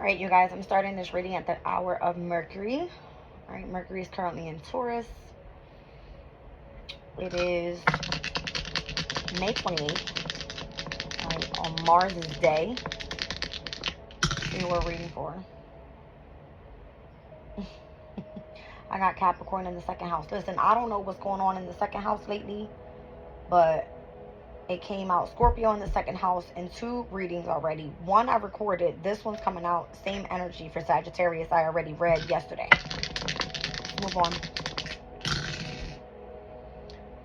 All right, you guys, I'm starting this reading at the hour of Mercury. All right, Mercury is currently in Taurus. It is May 28th, right, on Mars's day. See who we're reading for. I got Capricorn in the second house. Listen, I don't know what's going on in the second house lately, but it came out Scorpio in the second house in 2 readings already. One I recorded. This one's coming out. Same energy for Sagittarius I already read yesterday. Let's move on.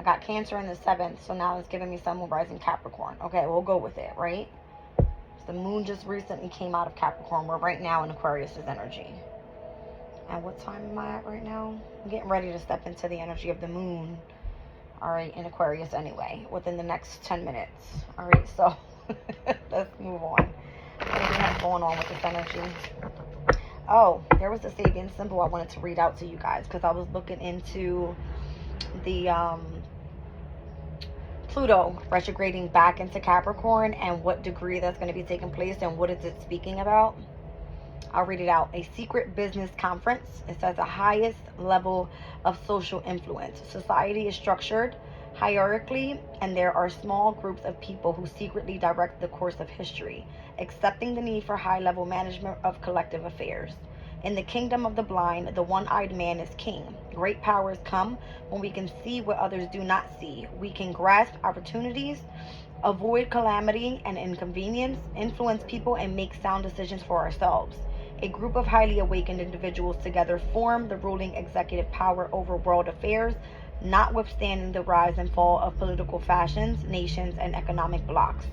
I got Cancer in the 7th, so now it's giving me Sun, Moon, Rising, Capricorn. Okay, we'll go with it, right? The moon just recently came out of Capricorn. We're right now in Aquarius's energy. And what time am I at right now? I'm getting ready to step into the energy of the moon. All right, in Aquarius anyway, within the next 10 minutes. All right, so let's move on. What do we have going on with this energy? Oh, there was a Sabian symbol I wanted to read out to you guys because I was looking into the Pluto retrograding back into Capricorn and what degree that's going to be taking place and what is it speaking about. I'll read it out. A secret business conference. It says the highest level of social influence. Society is structured hierarchically, and there are small groups of people who secretly direct the course of history, accepting the need for high-level management of collective affairs. In the kingdom of the blind, the one-eyed man is king. Great powers come when we can see what others do not see. We can grasp opportunities, avoid calamity and inconvenience, influence people, and make sound decisions for ourselves. A group of highly awakened individuals together form the ruling executive power over world affairs, notwithstanding the rise and fall of political fashions, nations, and economic blocs.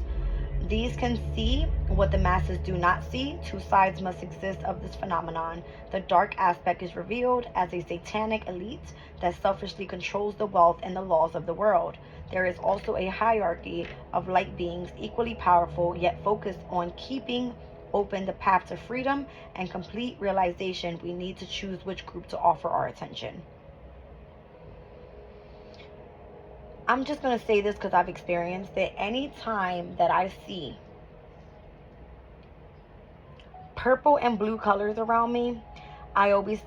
These can see what the masses do not see. 2 sides must exist of this phenomenon. The dark aspect is revealed as a satanic elite that selfishly controls the wealth and the laws of the world. There is also a hierarchy of light beings equally powerful, yet focused on keeping open the path to freedom and complete realization. We need to choose which group to offer our attention. I'm just going to say this because I've experienced it. Any time that I see purple and blue colors around me, I always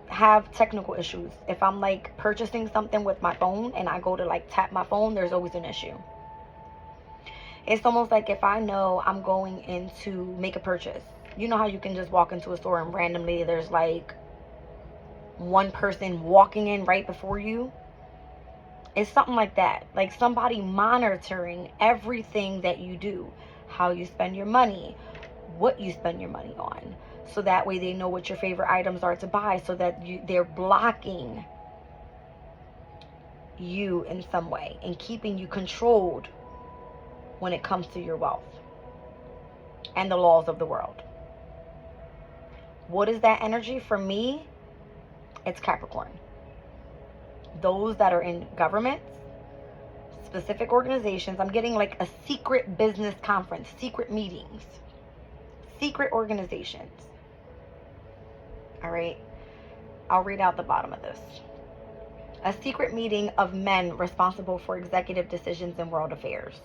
have technical issues. If I'm like purchasing something with my phone and I go to like tap my phone, there's always an issue. It's almost like if I know I'm going in to make a purchase. You know how you can just walk into a store and randomly there's like one person walking in right before you? It's something like that. Like somebody monitoring everything that you do. How you spend your money. What you spend your money on. So that way they know what your favorite items are to buy. So that they're blocking you in some way. And keeping you controlled when it comes to your wealth and the laws of the world. What is that energy? For me, it's Capricorn. Those that are in governments, specific organizations. I'm getting like a secret business conference, secret meetings, secret organizations. All right, I'll read out the bottom of this. A secret meeting of men responsible for executive decisions in world affairs.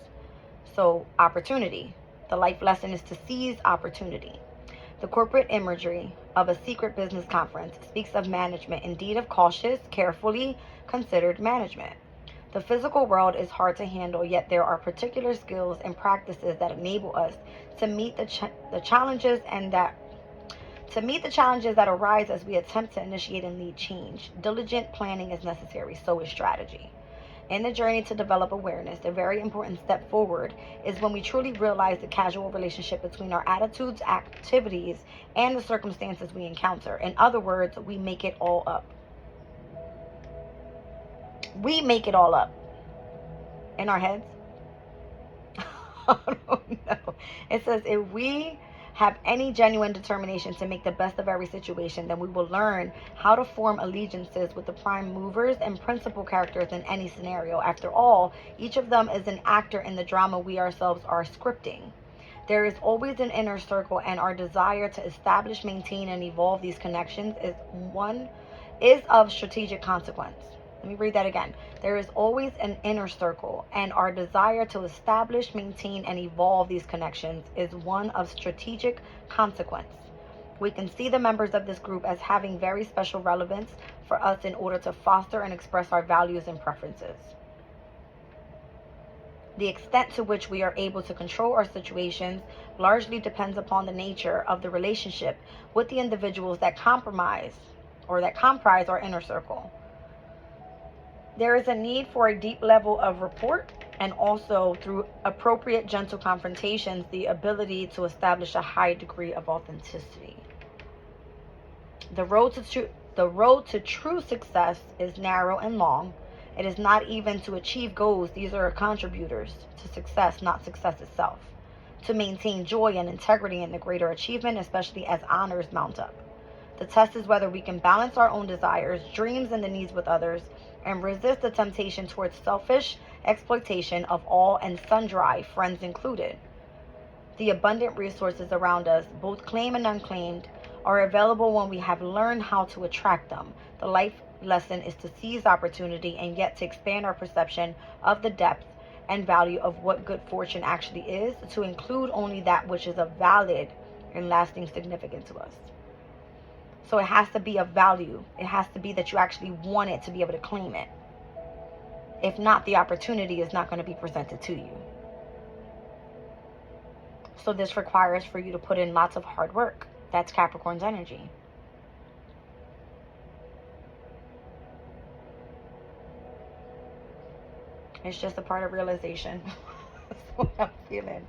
So, opportunity. The life lesson is to seize opportunity. The corporate imagery of a secret business conference speaks of management, indeed of cautious, carefully considered management. The physical world is hard to handle, yet there are particular skills and practices that enable us to meet the challenges that arise as we attempt to initiate and lead change. Diligent planning is necessary, so is strategy. In the journey to develop awareness, a very important step forward is when we truly realize the causal relationship between our attitudes, activities, and the circumstances we encounter. In other words, we make it all up. We make it all up in our heads. I don't know. It says if we have any genuine determination to make the best of every situation, then we will learn how to form allegiances with the prime movers and principal characters in any scenario. After all, each of them is an actor in the drama we ourselves are scripting. There is always an inner circle, and our desire to establish, maintain, and evolve these connections is of strategic consequence. Let me read that again. There is always an inner circle, and our desire to establish, maintain, and evolve these connections is one of strategic consequence. We can see the members of this group as having very special relevance for us in order to foster and express our values and preferences. The extent to which we are able to control our situations largely depends upon the nature of the relationship with the individuals that comprise our inner circle. There is a need for a deep level of rapport, and also through appropriate gentle confrontations, the ability to establish a high degree of authenticity. The road to true success is narrow and long. It is not even to achieve goals. These are contributors to success, not success itself. To maintain joy and integrity in the greater achievement, especially as honors mount up. The test is whether we can balance our own desires, dreams, and the needs with others, and resist the temptation towards selfish exploitation of all and sundry, friends included. The abundant resources around us, both claimed and unclaimed, are available when we have learned how to attract them. The life lesson is to seize opportunity and yet to expand our perception of the depth and value of what good fortune actually is, to include only that which is of valid and lasting significance to us. So it has to be of value. It has to be that you actually want it to be able to claim it. If not, the opportunity is not going to be presented to you. So this requires for you to put in lots of hard work. That's Capricorn's energy. It's just a part of realization. That's what I'm feeling.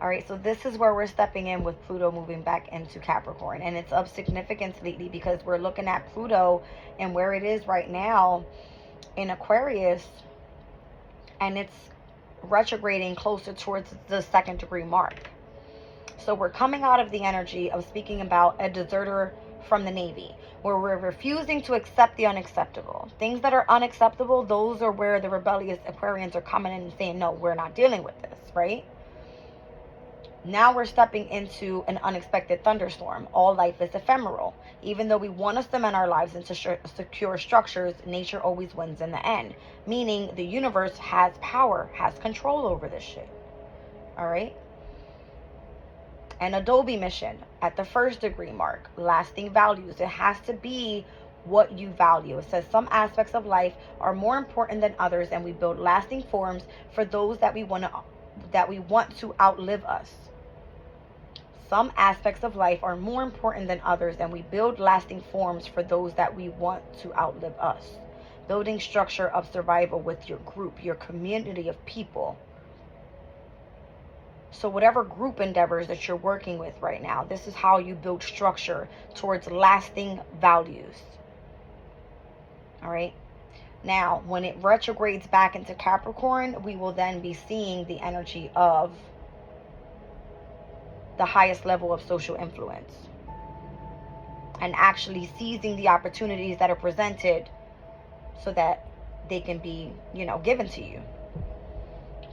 All right, so this is where we're stepping in with Pluto moving back into Capricorn. And it's of significance lately because we're looking at Pluto and where it is right now in Aquarius. And it's retrograding closer towards the 2nd degree mark. So we're coming out of the energy of speaking about a deserter from the Navy, where we're refusing to accept the unacceptable. Things that are unacceptable, those are where the rebellious Aquarians are coming in and saying, no, we're not dealing with this, right? Now we're stepping into an unexpected thunderstorm. All life is ephemeral. Even though we want to cement our lives into secure structures, nature always wins in the end. Meaning the universe has power, has control over this shit. All right? An Adobe mission at the 1st degree mark. Lasting values. It has to be what you value. It says some aspects of life are more important than others, and we build lasting forms for those that we want to outlive us. Some aspects of life are more important than others, and we build lasting forms for those that we want to outlive us. Building structure of survival with your group, your community of people. So whatever group endeavors that you're working with right now, this is how you build structure towards lasting values. All right. Now, when it retrogrades back into Capricorn, we will then be seeing the energy of the highest level of social influence and actually seizing the opportunities that are presented so that they can be, given to you.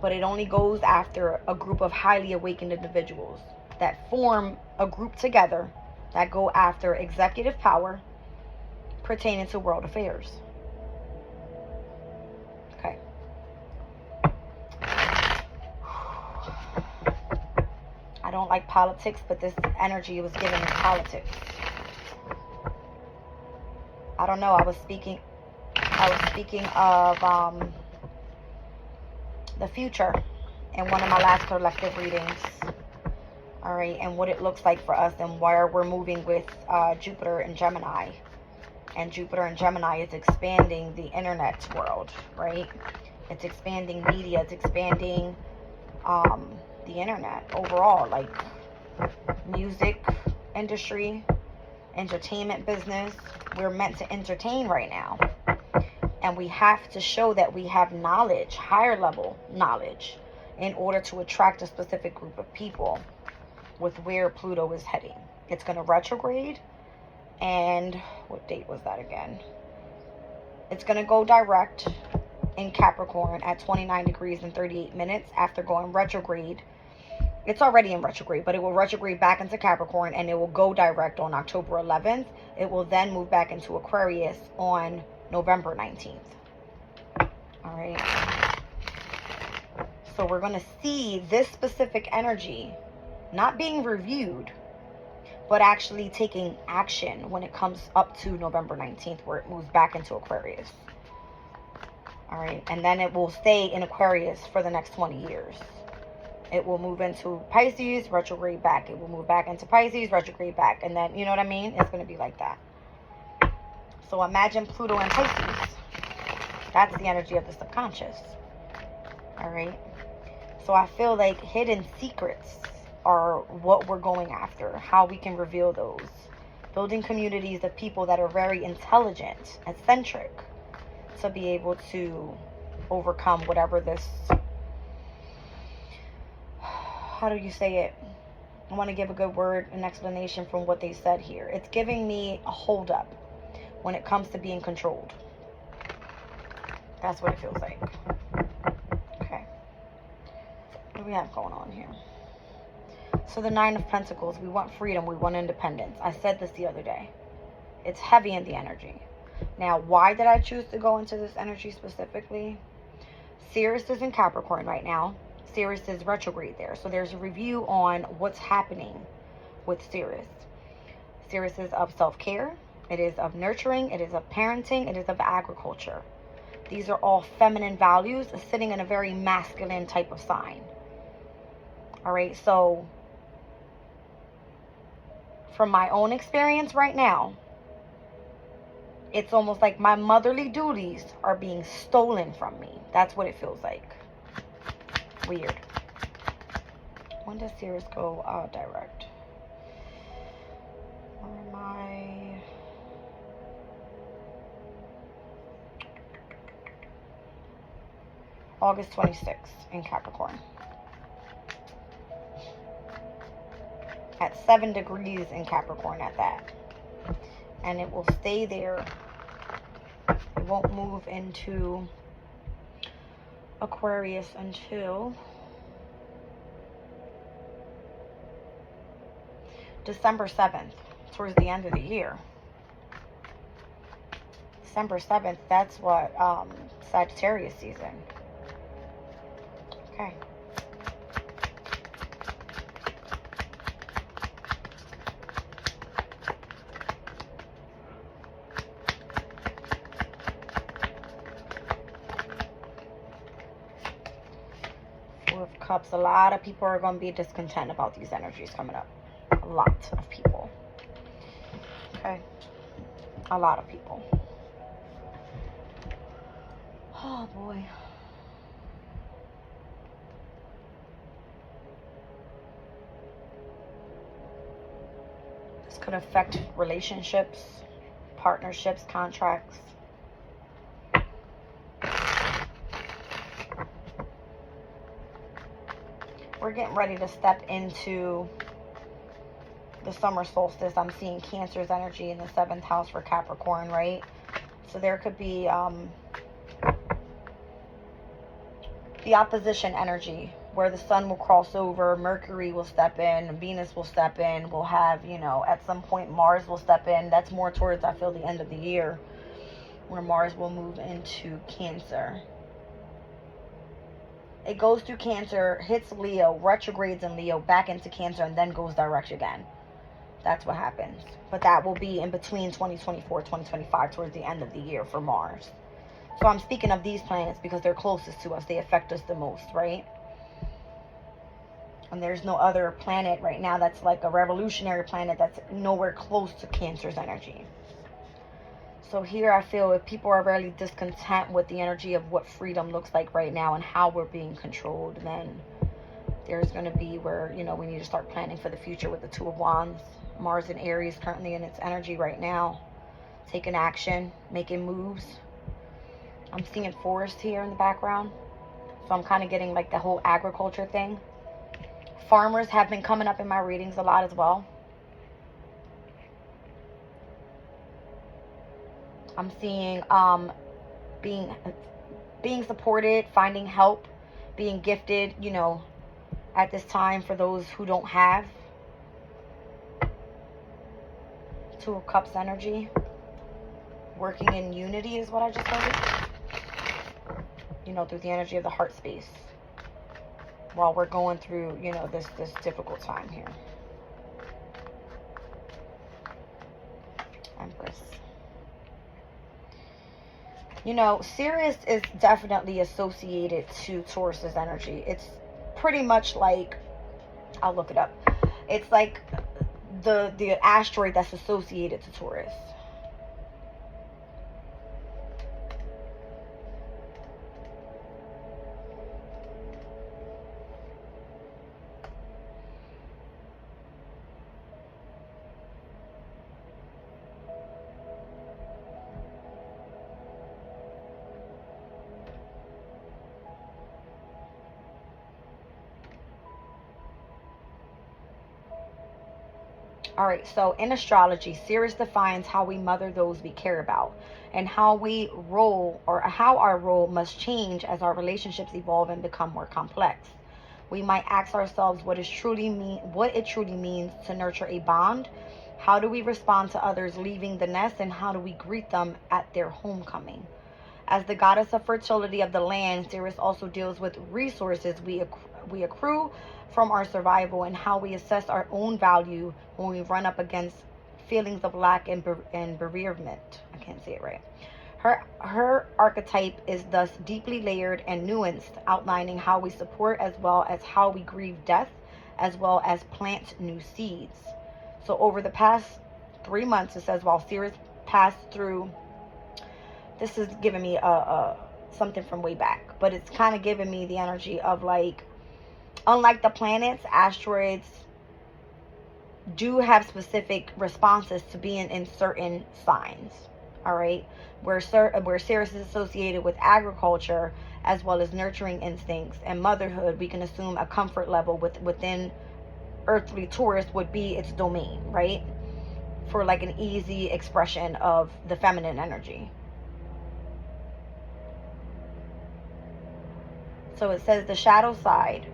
But it only goes after a group of highly awakened individuals that form a group together that go after executive power pertaining to world affairs. Okay. I don't like politics, but this energy was given in politics. I don't know. I was speaking of the future in one of my last collective readings. All right, and what it looks like for us and where we're moving with Jupiter and Gemini. And Jupiter and Gemini is expanding the internet world, right? It's expanding media. It's expanding the internet overall, like music industry, entertainment business. We're meant to entertain right now. And we have to show that we have knowledge, higher level knowledge, in order to attract a specific group of people with where Pluto is heading. It's going to retrograde. And what date was that again? It's going to go direct in Capricorn at 29 degrees and 38 minutes after going retrograde. It's already in retrograde, but it will retrograde back into Capricorn and it will go direct on October 11th. It will then move back into Aquarius on November 19th. All right. So we're going to see this specific energy not being reviewed, but actually taking action when it comes up to November 19th, where it moves back into Aquarius. All right, and then it will stay in Aquarius for the next 20 years. It will move into Pisces, retrograde back. It will move back into Pisces, retrograde back. And then, you know what I mean? It's going to be like that. So imagine Pluto and Pisces. That's the energy of the subconscious. All right. So I feel like hidden secrets are what we're going after. How we can reveal those. Building communities of people that are very intelligent, eccentric, to be able to overcome whatever this... How do you say it? I want to give a good word, an explanation from what they said here. It's giving me a hold up when it comes to being controlled. That's what it feels like. Okay. What do we have going on here? So the Nine of Pentacles, we want freedom, we want independence. I said this the other day. It's heavy in the energy. Now, why did I choose to go into this energy specifically? Sirius is in Capricorn right now. Sirius is retrograde there. So there's a review on what's happening with Sirius. Sirius is of self-care. It is of nurturing. It is of parenting. It is of agriculture. These are all feminine values sitting in a very masculine type of sign. All right. So from my own experience right now, it's almost like my motherly duties are being stolen from me. That's what it feels like. Weird. When does Sirius go direct? Where am I? August 26th in Capricorn. At 7 degrees in Capricorn at that. And it will stay there. It won't move into Aquarius until December 7th, towards the end of the year. December 7th, that's what Sagittarius season. Okay. Cups. A lot of people are going to be discontent about these energies coming up. A lot of people. Okay. A lot of people. Oh boy. This could affect relationships, partnerships, contracts. We're getting ready to step into the summer solstice. I'm seeing Cancer's energy in the 7th house for Capricorn, right? So there could be the opposition energy where the sun will cross over, Mercury will step in, Venus will step in. We'll have, you know, at some point Mars will step in. That's more towards, I feel, the end of the year where Mars will move into Cancer. It goes through Cancer, hits Leo, retrogrades in Leo, back into Cancer, and then goes direct again. That's what happens. But that will be in between 2024, 2025, towards the end of the year for Mars. So I'm speaking of these planets because they're closest to us. They affect us the most, right? And there's no other planet right now that's like a revolutionary planet that's nowhere close to Cancer's energy. So here I feel if people are really discontent with the energy of what freedom looks like right now and how we're being controlled, then there's going to be where, you know, we need to start planning for the future with the Two of Wands. Mars in Aries currently in its energy right now. Taking action, making moves. I'm seeing forest here in the background. So I'm kind of getting like the whole agriculture thing. Farmers have been coming up in my readings a lot as well. I'm seeing being supported, finding help, being gifted, you know, at this time for those who don't have. Two of Cups energy. Working in unity is what I just heard. You know, through the energy of the heart space. While we're going through, you know, this difficult time here. Empress. You know, Sirius is definitely associated to Taurus's energy. It's pretty much like, I'll look it up. It's like the asteroid that's associated to Taurus. All right, so in astrology, Sirius defines how we mother those we care about and how we role, or how our role must change as our relationships evolve and become more complex. We might ask ourselves what it truly means to nurture a bond. How do we respond to others leaving the nest, and how do we greet them at their homecoming? As the goddess of fertility of the land, Sirius also deals with resources we accrue from our survival, and how we assess our own value when we run up against feelings of lack and bereavement. I can't say it right. Her archetype is thus deeply layered and nuanced, outlining how we support as well as how we grieve death, as well as plant new seeds. So over the past 3 months, it says, while Sirius passed through, this is giving me something from way back, but it's kind of giving me the energy of like, unlike the planets, asteroids do have specific responses to being in certain signs. All right, where Sirius is associated with agriculture as well as nurturing instincts and motherhood, we can assume a comfort level within earthly Taurus would be its domain, right? For like an easy expression of the feminine energy. So it says the shadow side.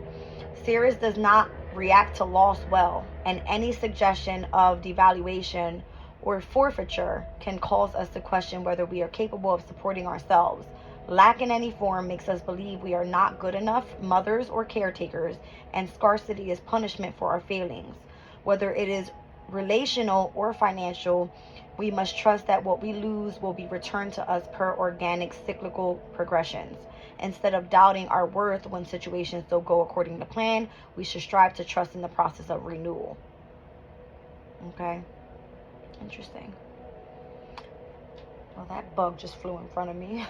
Sirius does not react to loss well, and any suggestion of devaluation or forfeiture can cause us to question whether we are capable of supporting ourselves. Lack in any form makes us believe we are not good enough mothers or caretakers, and scarcity is punishment for our failings. Whether it is relational or financial, we must trust that what we lose will be returned to us per organic cyclical progressions. Instead of doubting our worth when situations don't go according to plan, we should strive to trust in the process of renewal. Okay? Interesting. Well, that bug just flew in front of me.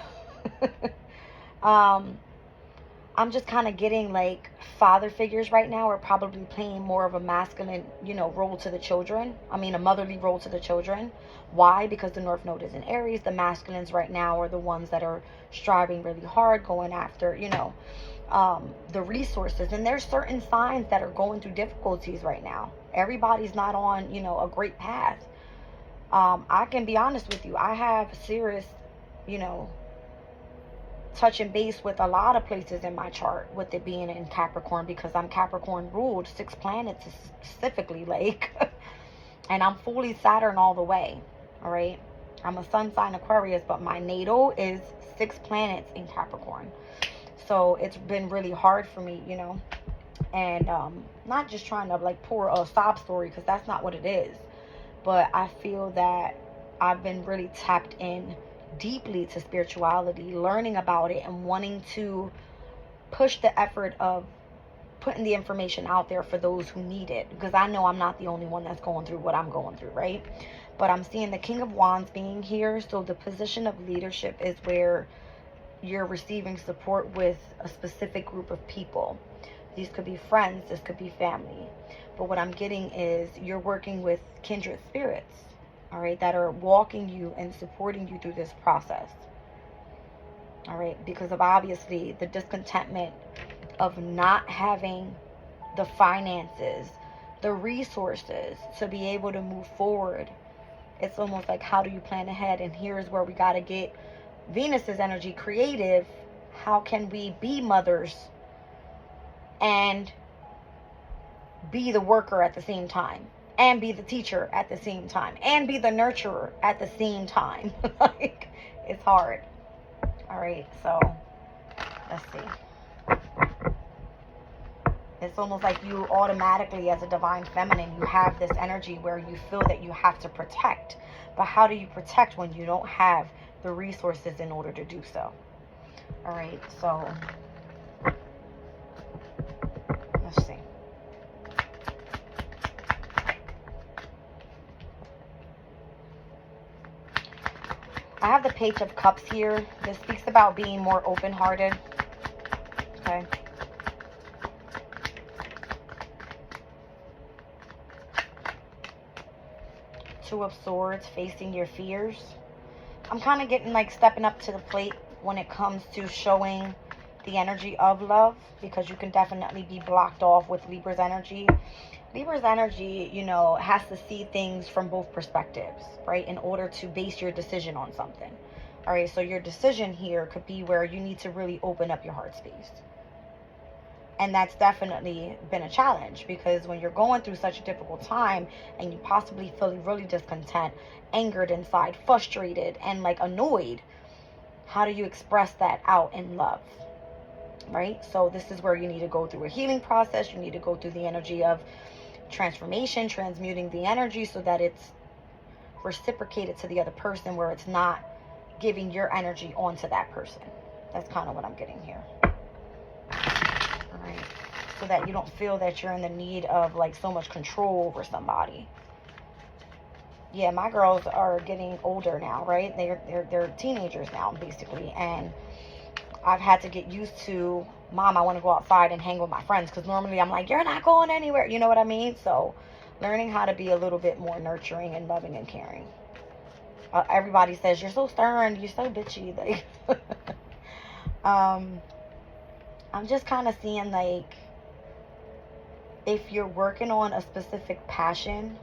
I'm just kind of getting like father figures right now are probably playing more of a masculine, role to the children. I mean, a motherly role to the children. Why? Because the North Node is in Aries. The masculines right now are the ones that are striving really hard, going after, the resources. And there's certain signs that are going through difficulties right now. Everybody's not on, a great path. I can be honest with you. I have Sirius, touching base with a lot of places in my chart, with it being in Capricorn, because I'm Capricorn ruled, 6 planets specifically, like, and I'm fully Saturn all the way. All right, I'm a sun sign Aquarius, but my natal is 6 planets in Capricorn. So it's been really hard for me, and not just trying to like pour a sob story, because that's not what it is, but I feel that I've been really tapped in deeply to spirituality, learning about it, and wanting to push the effort of putting the information out there for those who need it, because I know I'm not the only one that's going through what I'm going through, right? But I'm seeing the King of Wands being here, so the position of leadership is where you're receiving support with a specific group of people. These could be friends, this could be family, but what I'm getting is you're working with kindred spirits, all right, that are walking you and supporting you through this process. All right, because of obviously the discontentment of not having the finances, the resources to be able to move forward. It's almost like, how do you plan ahead? And here's where we got to get Venus's energy creative. How can we be mothers and be the worker at the same time, and be the teacher at the same time, and be the nurturer at the same time? Like, it's hard. All right, so let's see. It's almost like you automatically, as a divine feminine, you have this energy where you feel that you have to protect. But how do you protect when you don't have the resources in order to do so? All right, so let's see. I have the Page of Cups here. This speaks about being more open-hearted. Okay. Two of Swords, facing your fears. I'm kind of getting like stepping up to the plate when it comes to showing the energy of love, because you can definitely be blocked off with Libra's energy. Libra's energy, you know, has to see things from both perspectives, right, in order to base your decision on something. All right, so your decision here could be where you need to really open up your heart space. And that's definitely been a challenge, because when you're going through such a difficult time and you possibly feeling really discontent, angered inside, frustrated, and like annoyed, how do you express that out in love? Right? So this is where you need to go through a healing process. You need to go through the energy of transformation, transmuting the energy so that it's reciprocated to the other person, where it's not giving your energy onto that person. That's kind of what I'm getting here. All right, so that you don't feel that you're in the need of like so much control over somebody. Yeah, my girls are getting older now, right? They're teenagers now, basically, and I've had to get used to, Mom, I want to go outside and hang with my friends, because normally I'm like, you're not going anywhere, you know what I mean? So learning how to be a little bit more nurturing and loving and caring. Everybody says, you're so stern, you're so bitchy. Like, I'm just kind of seeing, like, if you're working on a specific passion,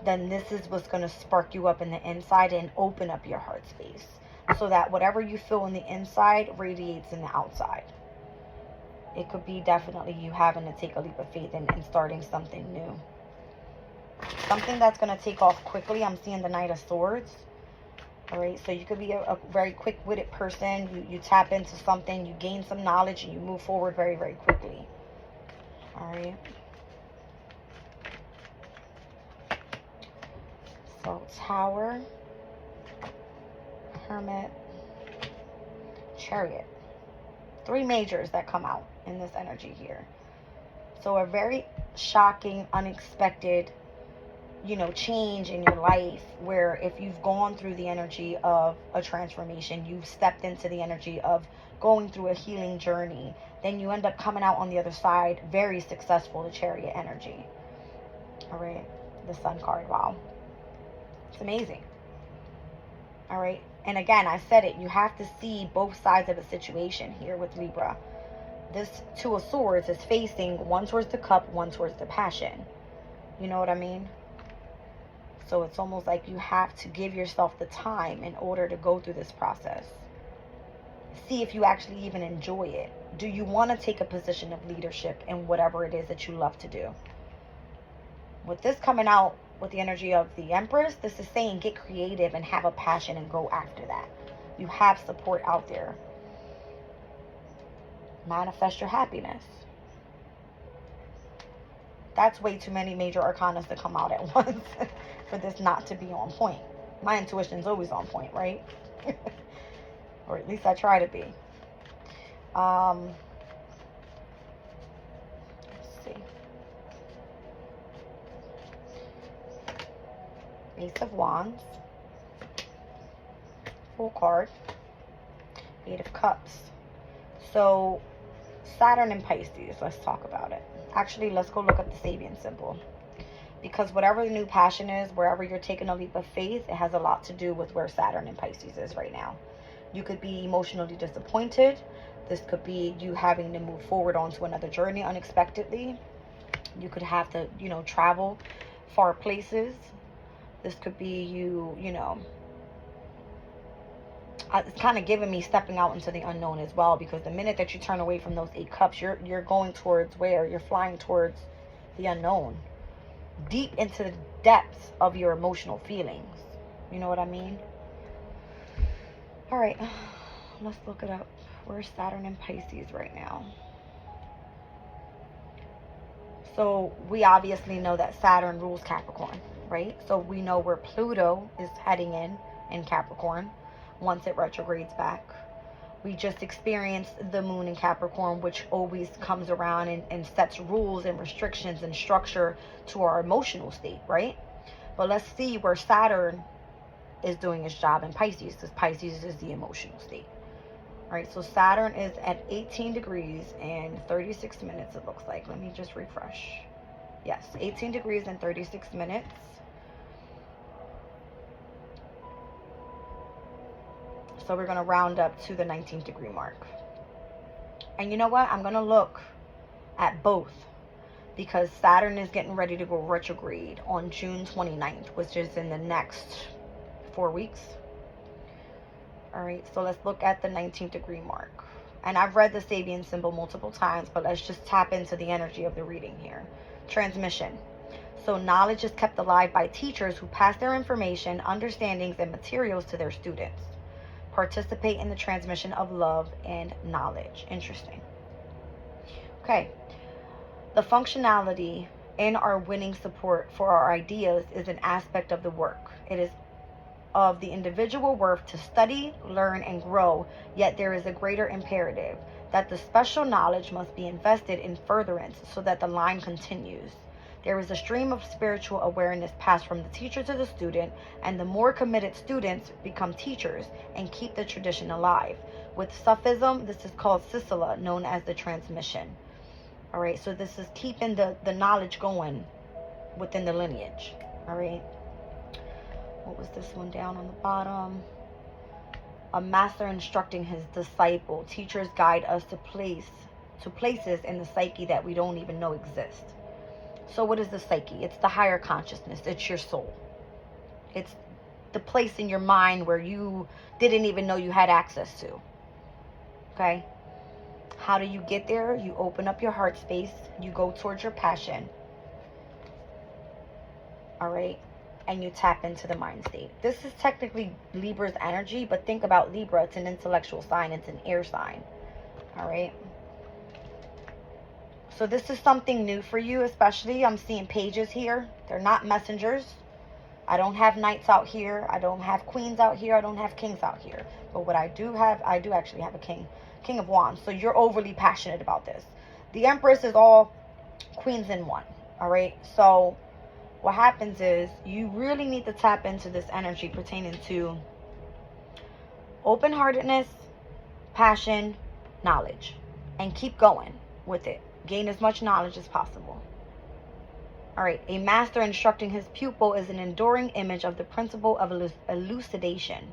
then this is what's going to spark you up in the inside and open up your heart space, so that whatever you feel on the inside radiates in the outside. It could be definitely you having to take a leap of faith and starting something new. Something that's going to take off quickly. I'm seeing the Knight of Swords. All right, so you could be a very quick-witted person. You tap into something, you gain some knowledge, and you move forward very, very quickly. All right. So Tower, Hermit, Chariot. 3 majors that come out in this energy here. So a very shocking, unexpected, you know, change in your life, where if you've gone through the energy of a transformation, you've stepped into the energy of going through a healing journey, then you end up coming out on the other side very successful, the Chariot energy. All right, the Sun card. Wow, it's amazing. All right, and again, I said it, you have to see both sides of a situation here with Libra. This Two of Swords is facing one towards the cup, one towards the passion. You know what I mean? So it's almost like you have to give yourself the time in order to go through this process. See if you actually even enjoy it. Do you want to take a position of leadership in whatever it is that you love to do? With this coming out with the energy of the Empress, this is saying get creative and have a passion and go after that. You have support out there. Manifest your happiness. That's way too many major arcanas to come out at once for this not to be on point. My intuition's always on point, right? Or at least I try to be. Let's see. Ace of Wands. Full card. 8 of Cups. So Saturn and Pisces, let's talk about it. Actually, let's go look up the Sabian symbol. Because whatever the new passion is, wherever you're taking a leap of faith, it has a lot to do with where Saturn and Pisces is right now. You could be emotionally disappointed. This could be you having to move forward onto another journey unexpectedly. You could have to, you know, travel far places. This could be you, you know, it's kind of giving me stepping out into the unknown as well, because the minute that you turn away from those 8 cups, you're going towards where? You're flying towards the unknown, deep into the depths of your emotional feelings. You know what I mean? All right, let's look it up. Where's Saturn and Pisces right now? So we obviously know that Saturn rules Capricorn, right? So we know where Pluto is heading in Capricorn once it retrogrades back. We just experienced the moon in Capricorn, which always comes around and sets rules and restrictions and structure to our emotional state, right? But let's see where Saturn is doing its job in Pisces, because Pisces is the emotional state. All right, so Saturn is at 18 degrees and 36 minutes, it looks like. Let me just refresh. Yes, 18 degrees and 36 minutes. So we're going to round up to the 19th degree mark. And you know what? I'm going to look at both, because Saturn is getting ready to go retrograde on June 29th, which is in the next 4 weeks. All right, so let's look at the 19th degree mark. And I've read the Sabian symbol multiple times, but let's just tap into the energy of the reading here. Transmission. So knowledge is kept alive by teachers who pass their information, understandings, and materials to their students. Participate in the transmission of love and knowledge. Interesting. Okay. The functionality in our winning support for our ideas is an aspect of the work. It is of the individual worth to study, learn, and grow, yet there is a greater imperative that the special knowledge must be invested in furtherance so that the line continues. There is a stream of spiritual awareness passed from the teacher to the student, and the more committed students become teachers and keep the tradition alive. With Sufism, this is called Sisala, known as the transmission. All right, so this is keeping the knowledge going within the lineage. All right. What was this one down on the bottom? A master instructing his disciple. Teachers guide us to places in the psyche that we don't even know exist. So what is the psyche? It's the higher consciousness. It's your soul. It's the place in your mind where you didn't even know you had access to. Okay? How do you get there? You open up your heart space. You go towards your passion. All right? And you tap into the mind state. This is technically Libra's energy, but think about Libra. It's an intellectual sign. It's an air sign. All right? So this is something new for you, especially. I'm seeing pages here. They're not messengers. I don't have knights out here. I don't have queens out here. I don't have kings out here. But what I do have, I do actually have a king of wands. So you're overly passionate about this. The Empress is all queens in one. All right? So what happens is you really need to tap into this energy pertaining to open-heartedness, passion, knowledge, and keep going with it. Gain as much knowledge as possible. All right, a master instructing his pupil is an enduring image of the principle of elucidation,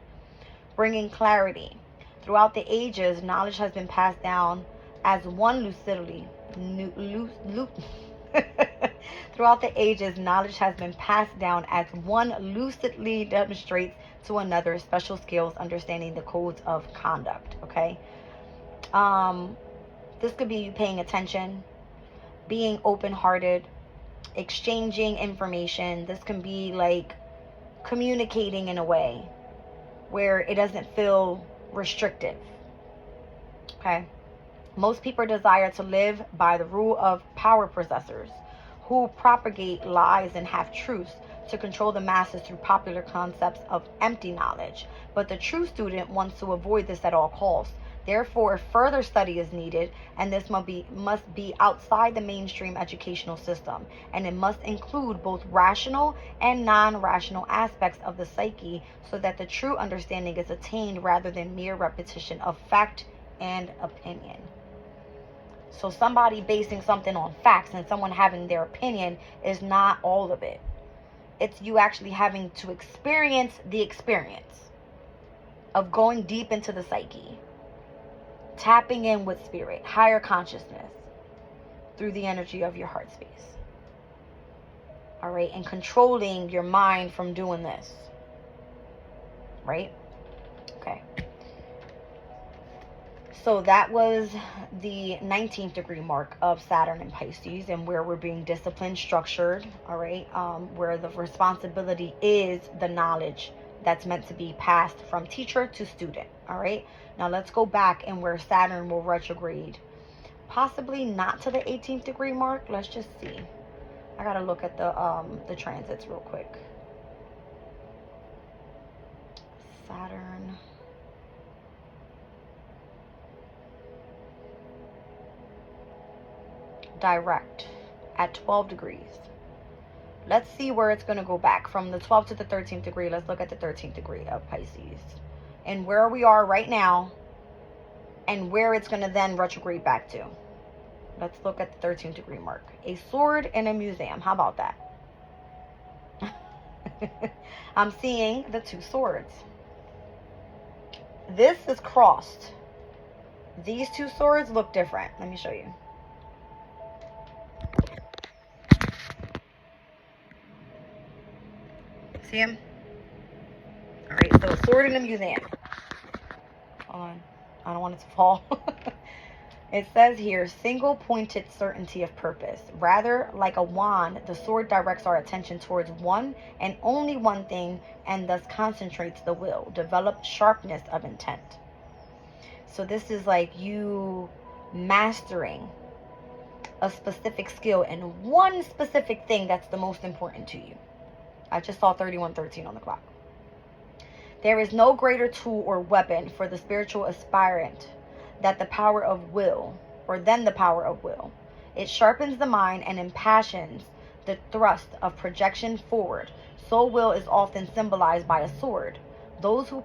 bringing clarity. Throughout the ages, knowledge has been passed down as one lucidity. Throughout the ages, knowledge has been passed down as one lucidly demonstrates to another special skills, understanding the codes of conduct. Okay. This could be you paying attention, being open-hearted, exchanging information. This can be like communicating in a way where it doesn't feel restrictive. Okay. Most people desire to live by the rule of power possessors who propagate lies and half-truths to control the masses through popular concepts of empty knowledge. But the true student wants to avoid this at all costs. Therefore, further study is needed, and this must be outside the mainstream educational system, and it must include both rational and non-rational aspects of the psyche so that the true understanding is attained rather than mere repetition of fact and opinion. So somebody basing something on facts and someone having their opinion is not all of it. It's you actually having to experience the experience of going deep into the psyche. Tapping in with spirit, higher consciousness, through the energy of your heart space. All right, and controlling your mind from doing this. Right? Okay. So that was the 19th degree mark of Saturn and Pisces, and where we're being disciplined, structured, all right, where the responsibility is the knowledge that's meant to be passed from teacher to student. All right, now let's go back and where Saturn will retrograde Possibly not to the 18th degree mark. Let's just see. I gotta look at the transits real quick. Saturn. Direct at 12 degrees. Let's see where it's going to go back from the 12th to the 13th degree. Let's look at the 13th degree of Pisces and where we are right now and where it's going to then retrograde back to. Let's look at the 13th degree mark. A sword in a museum. How about that? I'm seeing the two swords. This is crossed. These two swords look different. Let me show you. See him? All right, so sword in the museum. Hold on. I don't want it to fall. It says here, single-pointed certainty of purpose. Rather, like a wand, the sword directs our attention towards one and only one thing and thus concentrates the will. Develop sharpness of intent. So this is like you mastering a specific skill in one specific thing that's the most important to you. I just saw 3113 on the clock. There is no greater tool or weapon for the spiritual aspirant than the power of will. It sharpens the mind and impassions the thrust of projection forward. So will is often symbolized by a sword. Those whose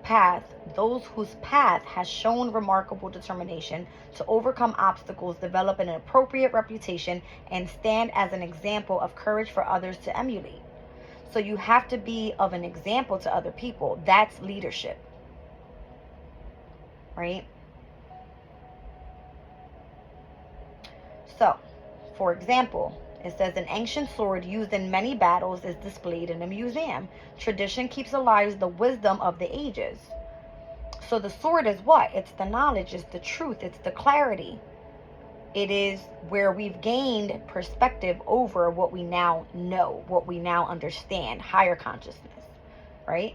path has shown remarkable determination to overcome obstacles, develop an appropriate reputation, and stand as an example of courage for others to emulate. So you have to be of an example to other people. That's leadership. Right? So, for example, it says an ancient sword used in many battles is displayed in a museum. Tradition keeps alive the wisdom of the ages. So the sword is what? It's the knowledge, it's the truth, it's the clarity. It is where we've gained perspective over what we now know, what we now understand, higher consciousness, right?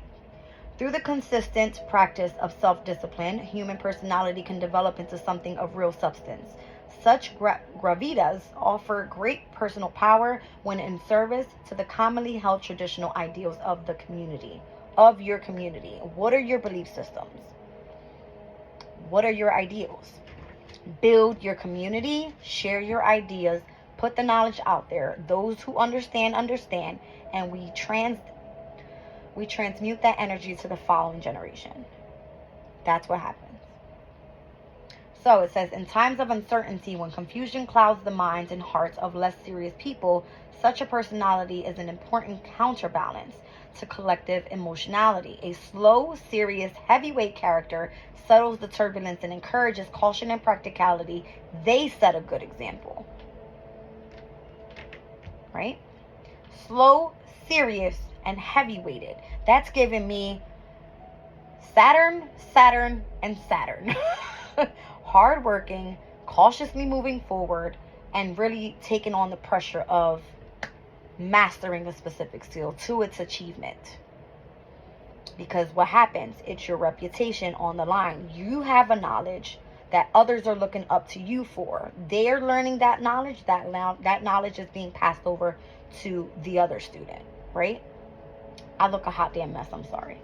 Through the consistent practice of self-discipline, human personality can develop into something of real substance. Such gravitas offer great personal power when in service to the commonly held traditional ideals of the community, of your community. What are your belief systems? What are your ideals? Build your community, share your ideas, put the knowledge out there. Those who understand, and we transmute that energy to the following generation. That's what happens. So it says, in times of uncertainty, when confusion clouds the minds and hearts of less serious people, such a personality is an important counterbalance to collective emotionality. A slow, serious, heavyweight character settles the turbulence and encourages caution and practicality. They set a good example. Right? Slow, serious, and heavyweighted. That's giving me Saturn, and Saturn. Hardworking, cautiously moving forward, and really taking on the pressure of mastering a specific skill to its achievement. Because what happens? It's your reputation on the line. You have a knowledge that others are looking up to you for. They're learning that knowledge. That knowledge is being passed over to the other student, right? I look a hot damn mess. I'm sorry.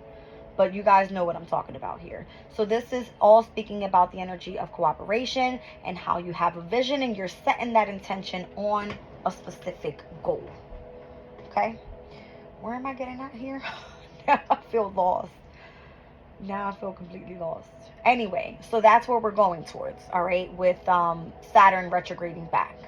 But you guys know what I'm talking about here. So this is all speaking about the energy of cooperation and how you have a vision and you're setting that intention on a specific goal. Okay? Where am I getting at here? Now I feel lost. Now I feel completely lost. Anyway, so that's where we're going towards, all right, with Saturn retrograding back.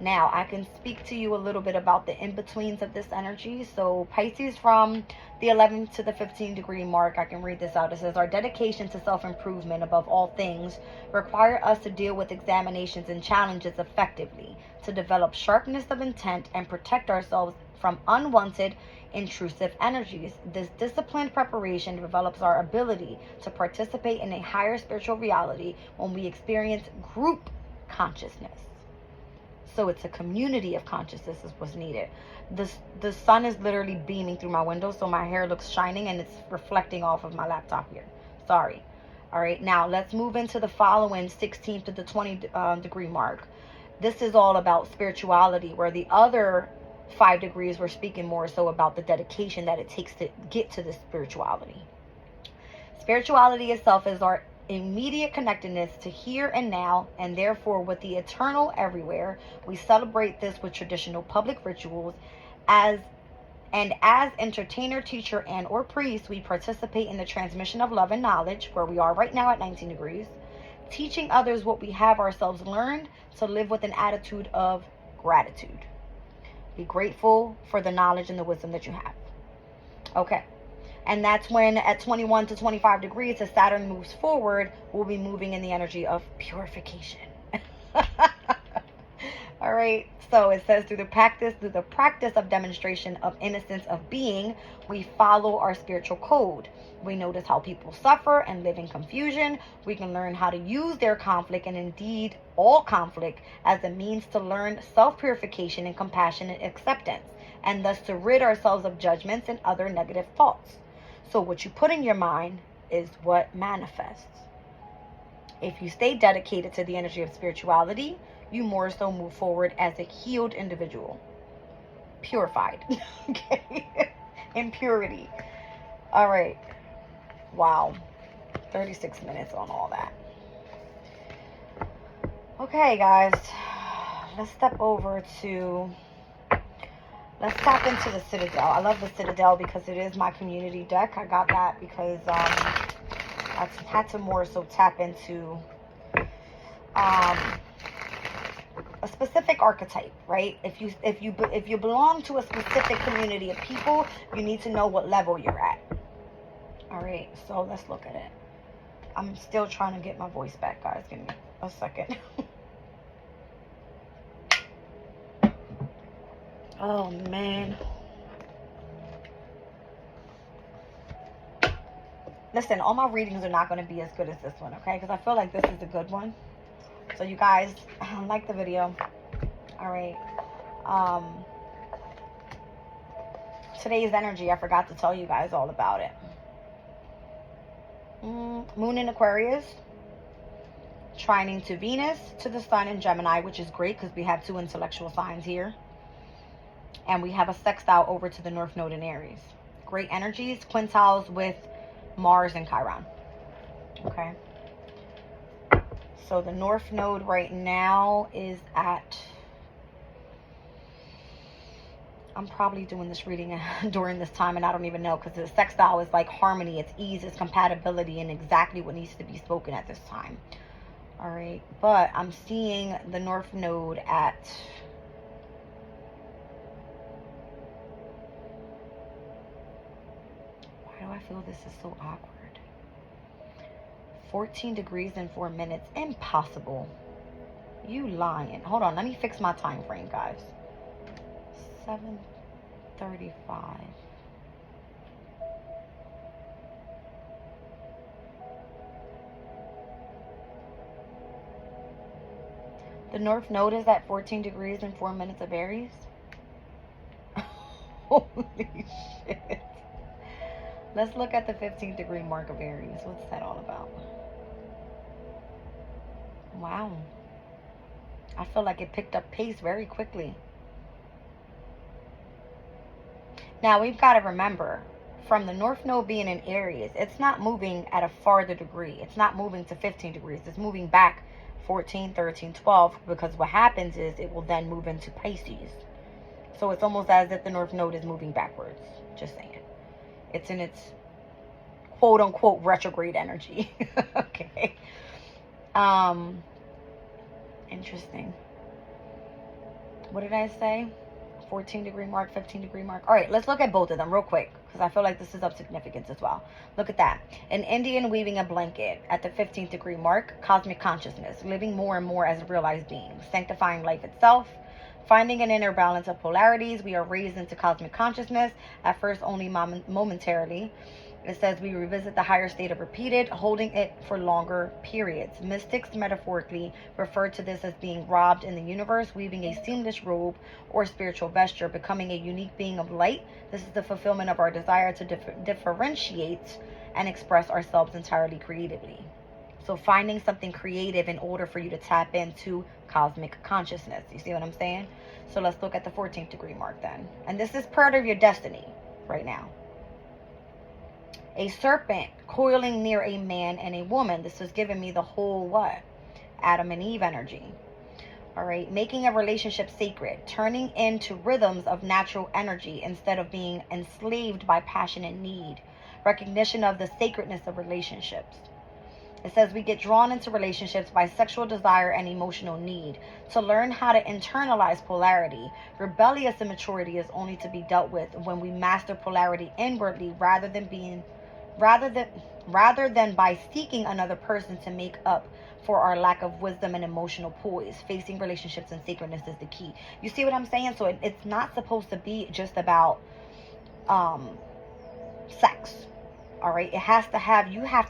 Now, I can speak to you a little bit about the in-betweens of this energy. So Pisces from the 11th to the 15th degree mark, I can read this out. It says, our dedication to self-improvement above all things require us to deal with examinations and challenges effectively, to develop sharpness of intent and protect ourselves from unwanted, intrusive energies. This disciplined preparation develops our ability to participate in a higher spiritual reality when we experience group consciousness. So it's a community of consciousness is what's needed. The sun is literally beaming through my window, so my hair looks shining and it's reflecting off of my laptop here. Sorry. All right, now let's move into the following 16th to the 20 degree mark. This is all about spirituality, where the other 5 degrees were speaking more so about the dedication that it takes to get to the spirituality. Spirituality itself is our immediate connectedness to here and now, and therefore with the eternal everywhere. We celebrate this with traditional public rituals. As entertainer, teacher, and or priest, we participate in the transmission of love and knowledge, where we are right now at 19 degrees, teaching others what we have ourselves learned, to live with an attitude of gratitude. Be grateful for the knowledge and the wisdom that you have. Okay. And that's when at 21 to 25 degrees, as Saturn moves forward, we'll be moving in the energy of purification. All right. So it says through the practice of demonstration of innocence of being, we follow our spiritual code. We notice how people suffer and live in confusion. We can learn how to use their conflict, and indeed all conflict, as a means to learn self-purification and compassionate acceptance, and thus to rid ourselves of judgments and other negative thoughts. So what you put in your mind is what manifests. If you stay dedicated to the energy of spirituality, you more so move forward as a healed individual. Purified. Okay? In purity. All right. Wow. 36 minutes on all that. Okay, guys. Let's step over to... Let's tap into the Citadel. I love the Citadel because it is my community deck. I got that because I had to more so tap into a specific archetype, right? If you belong to a specific community of people, you need to know what level you're at. All right, so let's look at it. I'm still trying to get my voice back, guys. Give me a second. Oh, man. Listen, all my readings are not going to be as good as this one, okay? Because I feel like this is a good one. So, you guys, like the video. All right. Today's energy, I forgot to tell you guys all about it. Moon in Aquarius. Trining to Venus, to the Sun in Gemini, which is great because we have 2 intellectual signs here. And we have a sextile over to the North Node in Aries. Great energies. Quintiles with Mars and Chiron. Okay. So the North Node right now is at... I'm probably doing this reading during this time and I don't even know, because the sextile is like harmony, it's ease, it's compatibility, and exactly what needs to be spoken at this time. All right. But I'm seeing the North Node at... Why do I feel this is so awkward? 14 degrees and 4 minutes. Impossible. You lying. Hold on. Let me fix my time frame, guys. 7:35. The North Node is at 14 degrees and 4 minutes of Aries. Holy shit. Let's look at the 15 degree mark of Aries. What's that all about? Wow. I feel like it picked up pace very quickly. Now, we've got to remember, from the North Node being in Aries, it's not moving at a farther degree. It's not moving to 15 degrees. It's moving back 14, 13, 12, because what happens is it will then move into Pisces. So it's almost as if the North Node is moving backwards. Just saying. It's in its quote-unquote retrograde energy. Okay. Interesting. What did I say? 14 degree mark, 15 degree mark. All right, let's look at both of them real quick, because I feel like this is of significance as well. Look at that. An Indian weaving a blanket at the 15th degree mark. Cosmic consciousness. Living more and more as a realized being. Sanctifying life itself. Finding an inner balance of polarities. We are raised into cosmic consciousness, at first only momentarily. It says we revisit the higher state of repeated, holding it for longer periods. Mystics metaphorically refer to this as being robbed in the universe, weaving a seamless robe or spiritual vesture, becoming a unique being of light. This is the fulfillment of our desire to differentiate and express ourselves entirely creatively. So finding something creative in order for you to tap into cosmic consciousness. You see what I'm saying? So let's look at the 14th degree mark then. And this is part of your destiny right now. A serpent coiling near a man and a woman. This was giving me the whole what? Adam and Eve energy. All right, making a relationship sacred, turning into rhythms of natural energy instead of being enslaved by passion and need. Recognition of the sacredness of relationships. It says we get drawn into relationships by sexual desire and emotional need. To learn how to internalize polarity, rebellious immaturity is only to be dealt with when we master polarity inwardly rather than by seeking another person to make up for our lack of wisdom and emotional poise. Facing relationships and sacredness is the key. You see what I'm saying? So it's not supposed to be just about sex. All right, you have to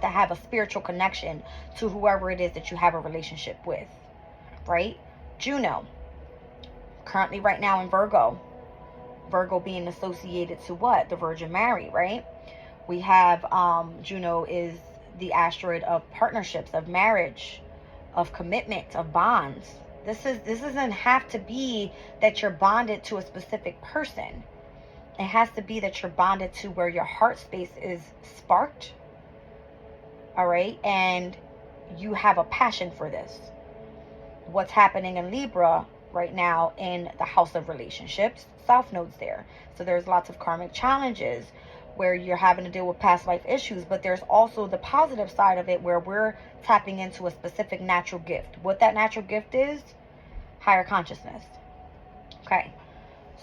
have a spiritual connection to whoever it is that you have a relationship with, right? Juno, currently right now in Virgo. Virgo being associated to what? The Virgin Mary, right? We have Juno is the asteroid of partnerships, of marriage, of commitment, of bonds. This doesn't have to be that you're bonded to a specific person. It has to be that you're bonded to where your heart space is sparked. All right. And you have a passion for this. What's happening in Libra right now in the house of relationships, South Node's there. So there's lots of karmic challenges where you're having to deal with past life issues. But there's also the positive side of it where we're tapping into a specific natural gift. What that natural gift is? Higher consciousness. Okay.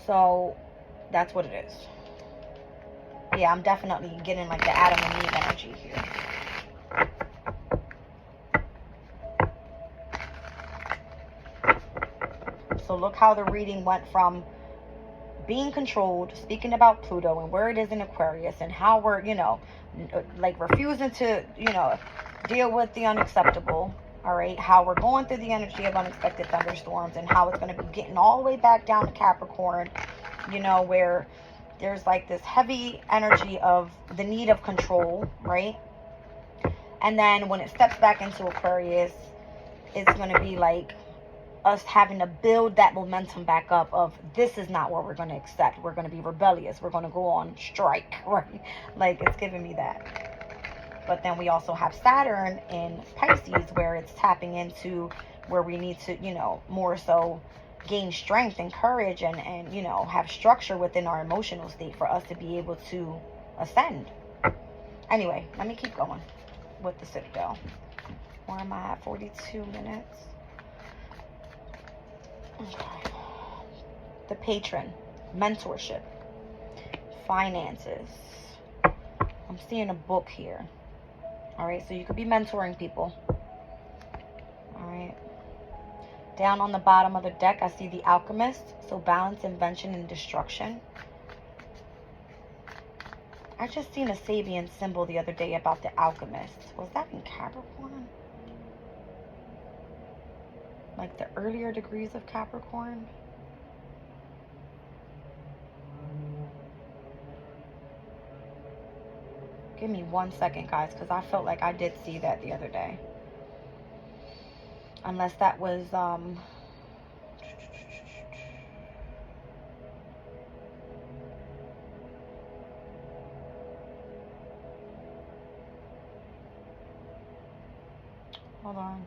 So that's what it is. Yeah, I'm definitely getting like the Adam and Eve energy here. So look how the reading went from being controlled, speaking about Pluto and where it is in Aquarius and how we're, like refusing to, deal with the unacceptable. All right, how we're going through the energy of unexpected thunderstorms and how it's going to be getting all the way back down to Capricorn, where there's like this heavy energy of the need of control, right? And then when it steps back into Aquarius, it's going to be like us having to build that momentum back up of this is not what we're going to accept. We're going to be rebellious. We're going to go on strike, right? Like it's giving me that. But then we also have Saturn in Pisces where it's tapping into where we need to, more so gain strength and courage and have structure within our emotional state for us to be able to ascend. Anyway, let me keep going with the Citadel. Where am I at? 42 minutes. Okay. The Patron, mentorship, finances. I'm seeing a book here. All right, so you could be mentoring people. All right. Down on the bottom of the deck, I see the Alchemist. So balance, invention, and destruction. I just seen a Sabian symbol the other day about the Alchemist. Was that in Capricorn? Like the earlier degrees of Capricorn? Give me 1 second, guys, because I felt like I did see that the other day. Unless that was, hold on.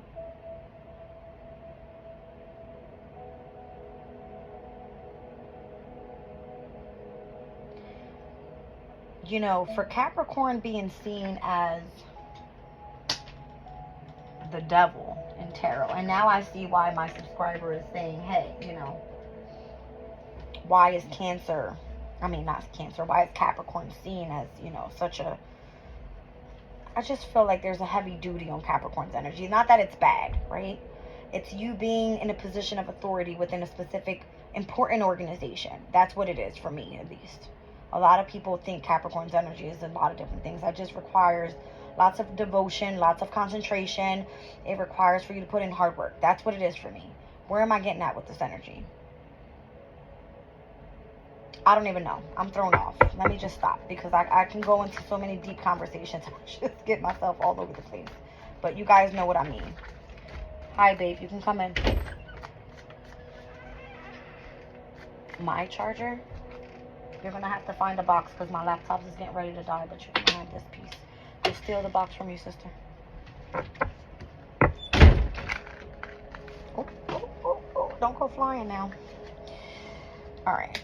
For Capricorn being seen as the devil in tarot, and now I see why my subscriber is saying, hey, why is Cancer, why is Capricorn seen as, such a, I just feel like there's a heavy duty on Capricorn's energy. Not that it's bad, right? It's you being in a position of authority within a specific important organization. That's what it is for me, at least. A lot of people think Capricorn's energy is a lot of different things. That just requires lots of devotion, lots of concentration. It requires for you to put in hard work. That's what it is for me. Where am I getting at with this energy? I don't even know. I'm thrown off. Let me just stop because I can go into so many deep conversations. I just get myself all over the place. but you guys know what I mean. Hi, babe. You can come in. My charger? You're going to have to find a box because my laptop is getting ready to die, but you can have this piece. Go steal the box from you, sister. Oh, oh, oh, oh. Don't go flying now. All right.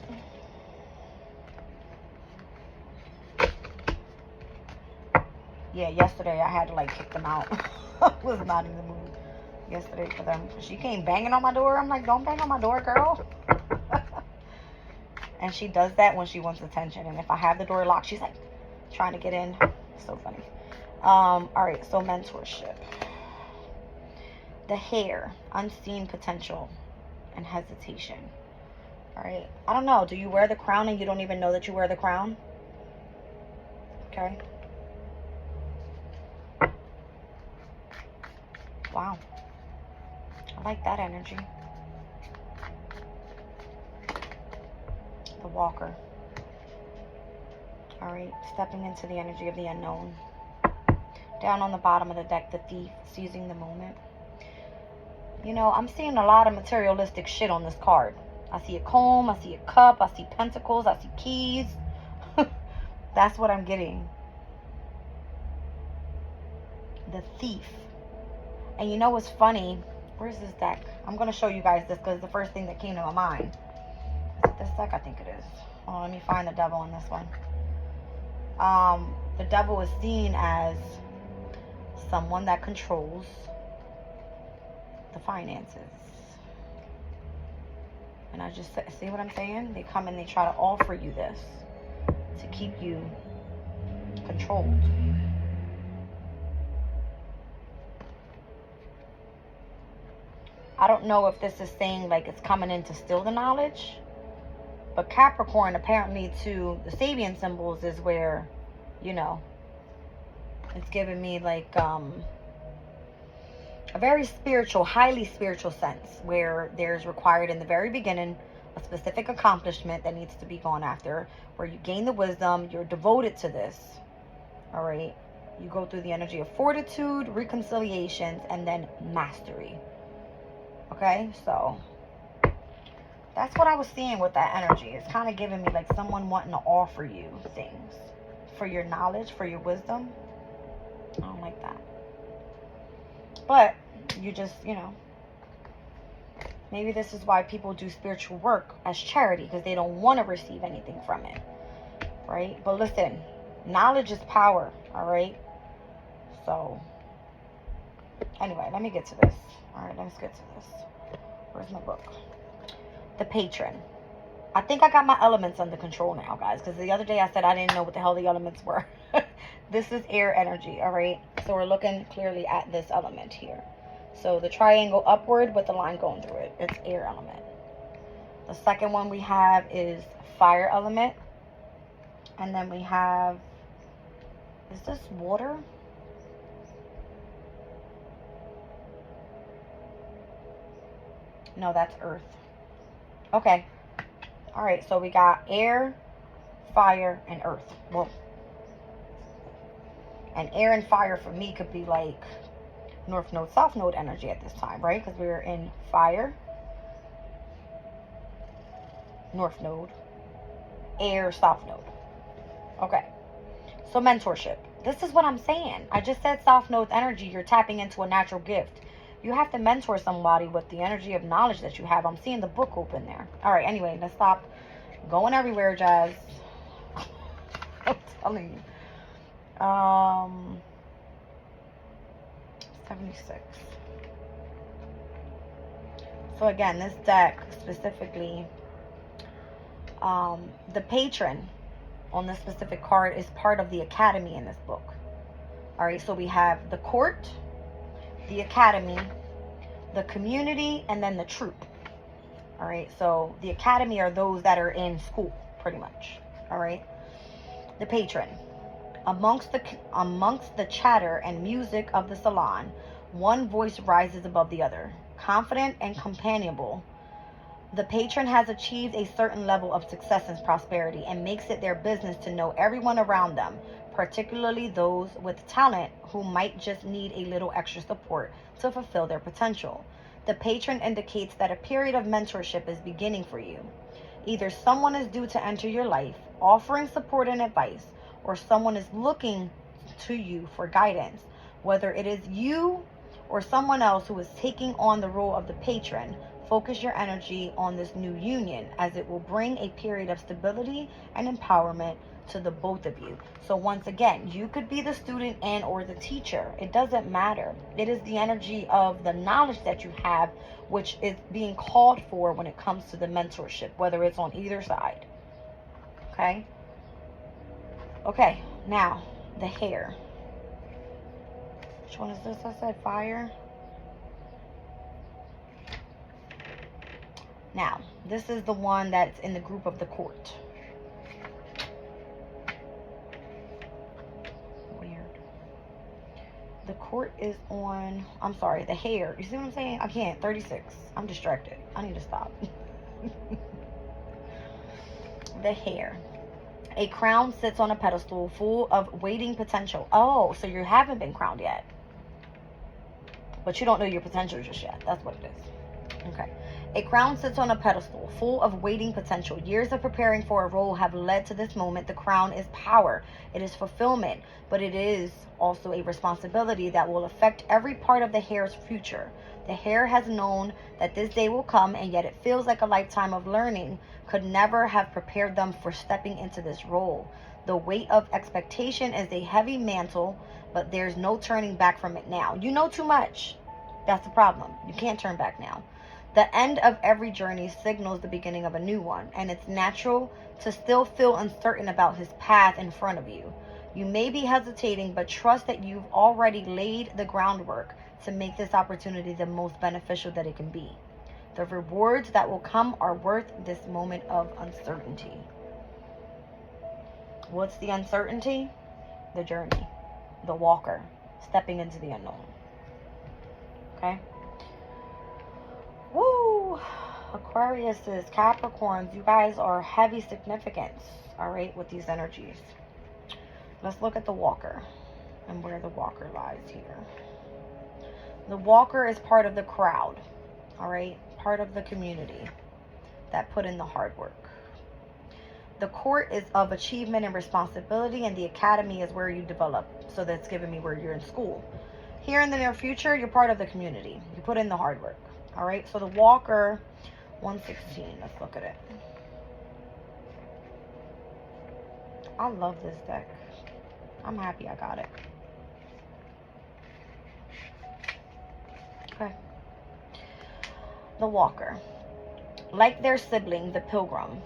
Yeah, yesterday I had to like kick them out. I was not in the mood yesterday for them. She came banging on my door. I'm like, don't bang on my door, girl. And she does that when she wants attention. And if I have the door locked, she's like trying to get in. So funny. All right, so mentorship. The hair, unseen potential and hesitation. All right, I don't know. Do you wear the crown and you don't even know that you wear the crown? Okay. Wow. I like that energy. The walker. All right, stepping into the energy of the unknown. Down on the bottom of the deck, the thief, seizing the moment. You know, I'm seeing a lot of materialistic shit on this card. I see a comb, I see a cup, I see pentacles, I see keys. That's what I'm getting. The thief. And you know what's funny? Where's this deck? I'm going to show you guys this because it's the first thing that came to my mind. Is it this deck? I think it is. Oh, let me find the devil in this one. The devil is seen as someone that controls the finances. And I just see what I'm saying? They come and they try to offer you this to keep you controlled. I don't know if this is saying like it's coming in to steal the knowledge. But Capricorn, apparently to the Sabian symbols, is where, you know, it's giving me like a very spiritual, highly spiritual sense where there's required in the very beginning a specific accomplishment that needs to be gone after, where you gain the wisdom, you're devoted to this. All right. You go through the energy of fortitude, reconciliations, and then mastery. Okay, so that's what I was seeing with that energy. It's kind of giving me like someone wanting to offer you things for your knowledge, for your wisdom. I don't like that. But you just, you know, maybe this is why people do spiritual work as charity, because they don't want to receive anything from it. Right? But listen, knowledge is power. All right? So, anyway, let me get to this. All right, let's get to this. Where's my book? The Patron. I think I got my elements under control now, guys, because the other day I said I didn't know what the hell the elements were. This is air energy, all right? So we're looking clearly at this element here. So the triangle upward with the line going through it. It's air element. The second one we have is fire element. And then we have, is this water? No, that's earth. Okay. All right, so we got air, fire, and earth. Whoa. And air and fire for me could be like North Node, South Node energy at this time, right? Because we're in fire, North Node, air, South Node. Okay. So mentorship. This is what I'm saying. I just said South Node energy. You're tapping into a natural gift. You have to mentor somebody with the energy of knowledge that you have. I'm seeing the book open there. All right, anyway, let's stop going everywhere, Jazz. I'm telling you. 76. So again, this deck specifically, the patron on this specific card is part of the academy in this book. All right, so we have the court, the academy, the community, and then the troop. All right, so the academy are those that are in school, pretty much. All right, the patron. Amongst the chatter and music of the salon, one voice rises above the other. Confident and companionable, the patron has achieved a certain level of success and prosperity and makes it their business to know everyone around them, particularly those with talent who might just need a little extra support to fulfill their potential. The patron indicates that a period of mentorship is beginning for you. Either someone is due to enter your life, offering support and advice, or someone is looking to you for guidance. Whether it is you or someone else who is taking on the role of the patron, focus your energy on this new union, as it will bring a period of stability and empowerment to the both of you. So once again, you could be the student and or the teacher. It doesn't matter. It is the energy of the knowledge that you have which is being called for when it comes to the mentorship, whether it's on either side. Okay, now the hair. Which one is this? I said fire. Now, this is the one that's in the group of the court. Weird. The court is on, I'm sorry, the hair. You see what I'm saying? I can't. 36. I'm distracted. I need to stop. The hair. A crown sits on a pedestal full of waiting potential. Oh, so you haven't been crowned yet. But you don't know your potential just yet. That's what it is. Okay. A crown sits on a pedestal full of waiting potential. Years of preparing for a role have led to this moment. The crown is power. It is fulfillment. But it is also a responsibility that will affect every part of the hair's future. The hair has known that this day will come, and yet it feels like a lifetime of learning could never have prepared them for stepping into this role. The weight of expectation is a heavy mantle, but there's no turning back from it now. You know too much. That's the problem. You can't turn back now. The end of every journey signals the beginning of a new one, and it's natural to still feel uncertain about his path in front of you. You may be hesitating, but trust that you've already laid the groundwork to make this opportunity the most beneficial that it can be. The rewards that will come are worth this moment of uncertainty. What's the uncertainty? The journey. The walker. Stepping into the unknown. Okay? Woo! Aquariuses, Capricorns, you guys are heavy significance, all right, with these energies. Let's look at the walker and where the walker lies here. The walker is part of the crowd, all right, part of the community that put in the hard work. The court is of achievement and responsibility, and the academy is where you develop. So that's giving me where you're in school. Here in the near future, you're part of the community. You put in the hard work. All right, so the walker, 116. Let's look at it. I love this deck. I'm happy I got it. Okay. The walker. Like their sibling, the pilgrim,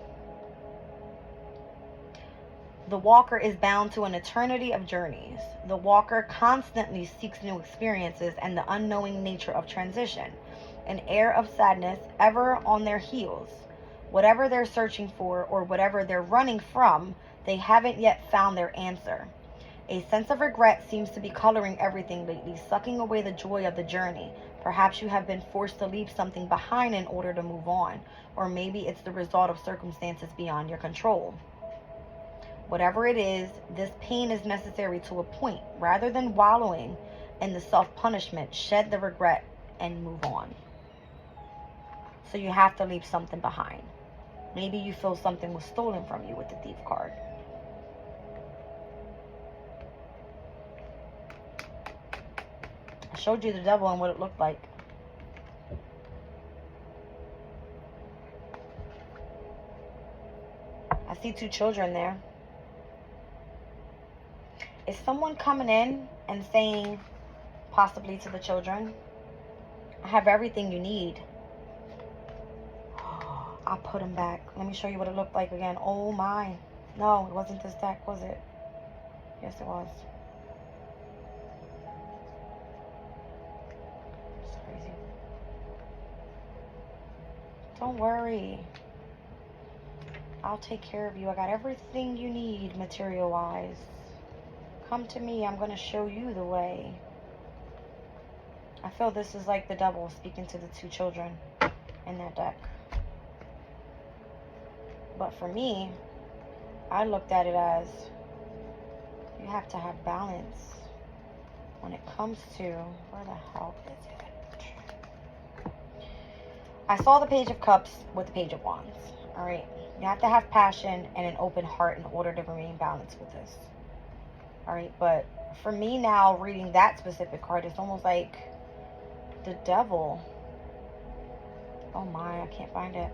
the walker is bound to an eternity of journeys. The walker constantly seeks new experiences and the unknowing nature of transition. An air of sadness ever on their heels. Whatever they're searching for or whatever they're running from, they haven't yet found their answer. A sense of regret seems to be coloring everything lately, sucking away the joy of the journey. Perhaps you have been forced to leave something behind in order to move on, or maybe it's the result of circumstances beyond your control. Whatever it is, this pain is necessary to a point. Rather than wallowing in the self-punishment, shed the regret and move on. So you have to leave something behind. Maybe you feel something was stolen from you with the Thief card. I showed you the devil and what it looked like. I see 2 children there. Is someone coming in and saying, possibly to the children, I have everything you need. I'll put them back. Let me show you what it looked like again. Oh my. No, it wasn't this deck, was it? Yes, it was. It's crazy. Don't worry. I'll take care of you. I got everything you need material-wise. Come to me. I'm going to show you the way. I feel this is like the devil speaking to the 2 children in that deck. But for me, I looked at it as, you have to have balance when it comes to, where the hell is it? I saw the Page of Cups with the Page of Wands. All right. You have to have passion and an open heart in order to remain balanced with this. All right. But for me now, reading that specific card, it's almost like the Devil. Oh my, I can't find it.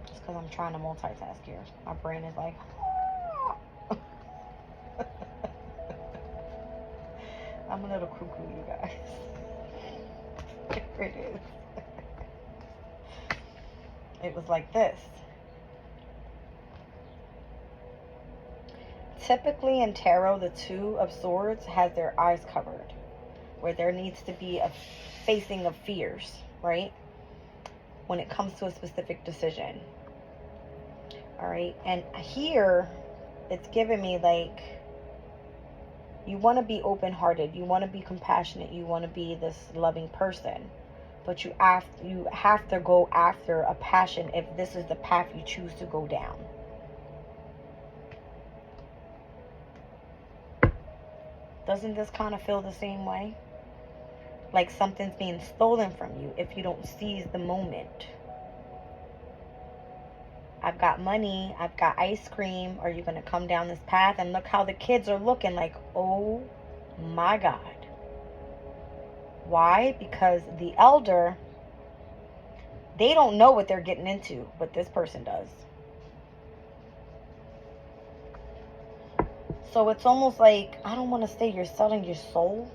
It's because I'm trying to multitask here. My brain is like, I'm a little cuckoo, you guys. Here it is. It was like this. Typically in tarot, the Two of Swords has their eyes covered, where there needs to be a facing of fears, right? When it comes to a specific decision. All right. And here it's giving me like, you want to be open-hearted. You want to be compassionate. You want to be this loving person. But you have to go after a passion if this is the path you choose to go down. Doesn't this kind of feel the same way? Like something's being stolen from you if you don't seize the moment. I've got money, I've got ice cream, are you going to come down this path? And look how the kids are looking like, oh my God. Why? Because the elder, they don't know what they're getting into, but this person does. So it's almost like, I don't want to say you're selling your soul,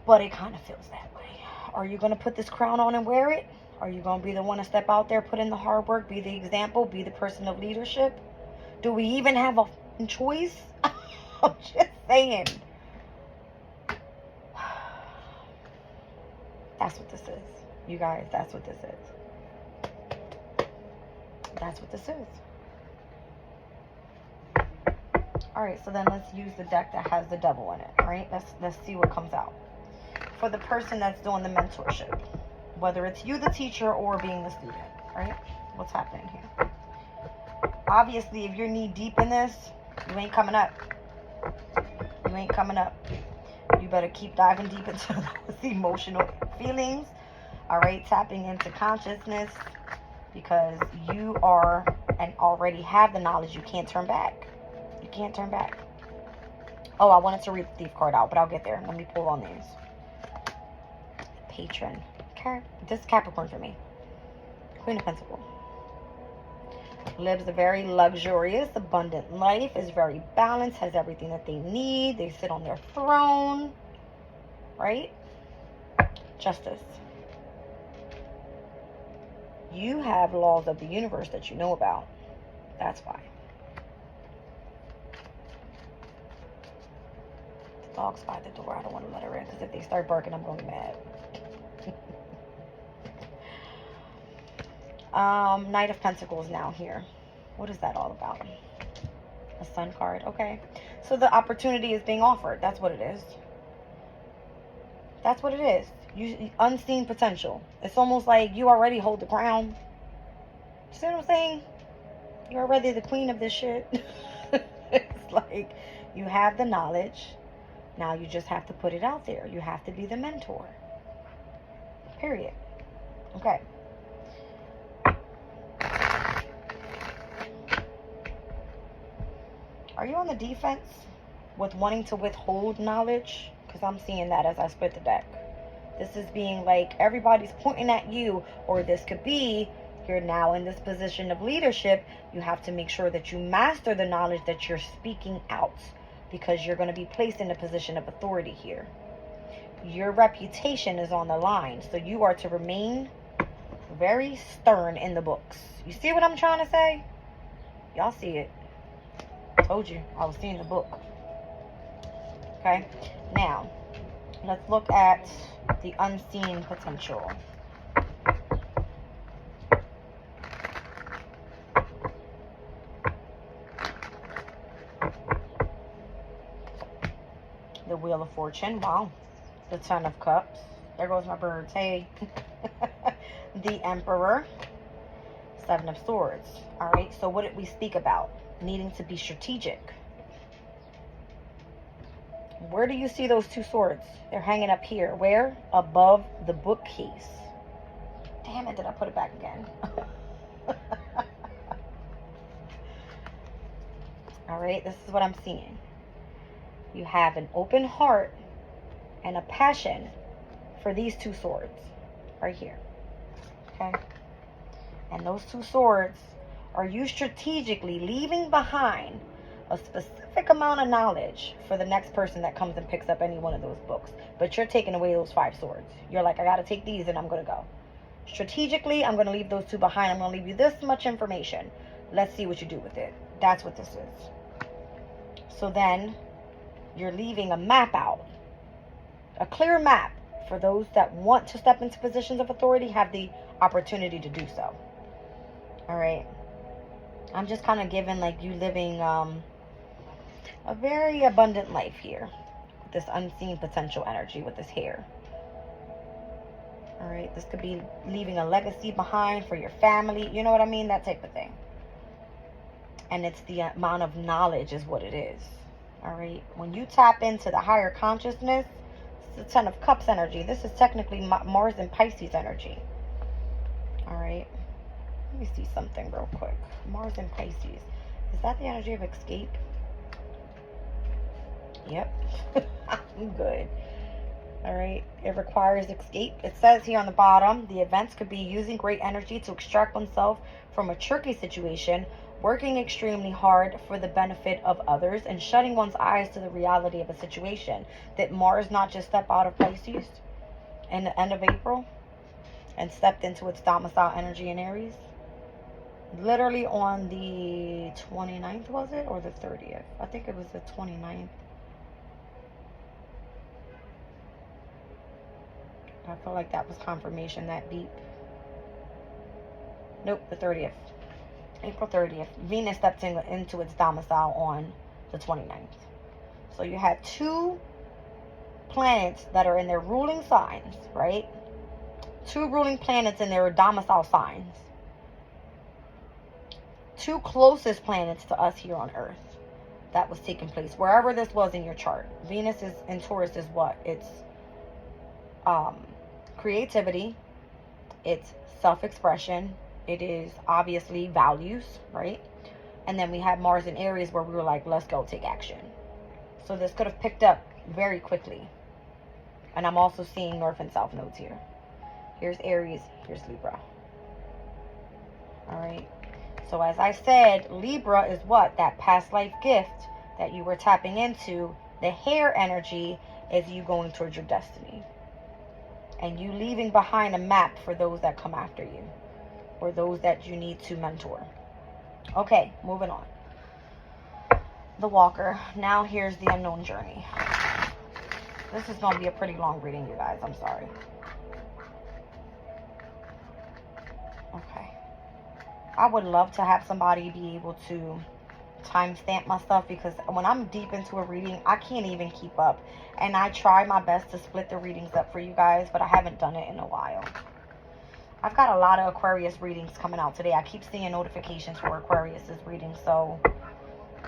but it kind of feels that way. Are you going to put this crown on and wear it? Are you going to be the one to step out there, put in the hard work, be the example, be the person of leadership? Do we even have a choice? I'm just saying. That's what this is. You guys, that's what this is. That's what this is. Alright, so then let's use the deck that has the Devil in it. Alright, let's see what comes out. For the person that's doing the mentorship. Whether it's you, the teacher, or being the student, right? What's happening here? Obviously, if you're knee deep in this, you ain't coming up. You ain't coming up. You better keep diving deep into those emotional feelings. All right, tapping into consciousness, because you are and already have the knowledge. You can't turn back. You can't turn back. Oh, I wanted to read the Thief card out, but I'll get there. Let me pull on these. Patron. This is Capricorn for me. Queen of Pentacles. Lives a very luxurious, abundant life. Is very balanced. Has everything that they need. They sit on their throne. Right? Justice. You have laws of the universe that you know about. That's why. The dog's by the door. I don't want to let her in, because if they start barking, I'm going to be mad. Knight of Pentacles now here. What is that all about? A Sun card. Okay. So the opportunity is being offered. That's what it is. That's what it is. Unseen potential. It's almost like you already hold the crown. See what I'm saying? You're already the queen of this shit. It's like you have the knowledge. Now you just have to put it out there. You have to be the mentor. Period. Okay. Are you on the defense with wanting to withhold knowledge? Because I'm seeing that as I split the deck. This is being like everybody's pointing at you, or this could be you're now in this position of leadership. You have to make sure that you master the knowledge that you're speaking out, because you're going to be placed in a position of authority here. Your reputation is on the line, so you are to remain very stern in the books. You see what I'm trying to say? Y'all see it. Told you, I was seeing the book. Okay, now let's look at the unseen potential. The Wheel of Fortune. Wow. The Ten of Cups. There goes my birds. Hey. The Emperor. Seven of Swords. All right, so what did we speak about? needing to be strategic. Where do you see those two swords? They're hanging up here. Where? Above the bookcase. Damn it, did I put it back again? All right, this is what I'm seeing. You have an open heart and a passion for these two swords right here. Okay? And those two swords are you strategically leaving behind a specific amount of knowledge for the next person that comes and picks up any one of those books. But you're taking away those 5 swords. You're like, I got to take these and I'm going to go. Strategically, I'm going to leave those 2 behind. I'm going to leave you this much information. Let's see what you do with it. That's what this is. So then you're leaving a map out. A clear map for those that want to step into positions of authority, have the opportunity to do so. All right. I'm just kind of giving like you living a very abundant life here. With this unseen potential energy with this hair. All right. This could be leaving a legacy behind for your family. You know what I mean? That type of thing. And it's the amount of knowledge is what it is. All right. When you tap into the higher consciousness, it's the 10 of Cups energy. This is technically Mars and Pisces energy. All right. Let me see something real quick. Mars and Pisces. Is that the energy of escape? Yep. I'm good. All right. It requires escape. It says here on the bottom, the events could be using great energy to extract oneself from a tricky situation, working extremely hard for the benefit of others, and shutting one's eyes to the reality of a situation. Did Mars not just step out of Pisces in the end of April and stepped into its domicile energy in Aries? Literally on the 29th, was it? Or the 30th? I think it was the 29th. I feel like that was confirmation, that beep. Nope, the 30th. April 30th. Venus stepped into its domicile on the 29th. So you had 2 planets that are in their ruling signs, right? 2 ruling planets in their domicile signs. 2 closest planets to us here on Earth that was taking place. Wherever this was in your chart. Venus is in Taurus is what? It's creativity. It's self-expression. It is obviously values, right? And then we had Mars in Aries where we were like, let's go take action. So this could have picked up very quickly. And I'm also seeing North and South nodes here. Here's Aries, here's Libra. All right. So as I said, Libra is what? That past life gift that you were tapping into. The hair energy is you going towards your destiny. And you leaving behind a map for those that come after you. Or those that you need to mentor. Okay, moving on. The Walker. Now here's the unknown journey. This is going to be a pretty long reading, you guys. I'm sorry. Okay. I would love to have somebody be able to timestamp my stuff, because when I'm deep into a reading, I can't even keep up. And I try my best to split the readings up for you guys, but I haven't done it in a while. I've got a lot of Aquarius readings coming out today. I keep seeing notifications for Aquarius's reading, so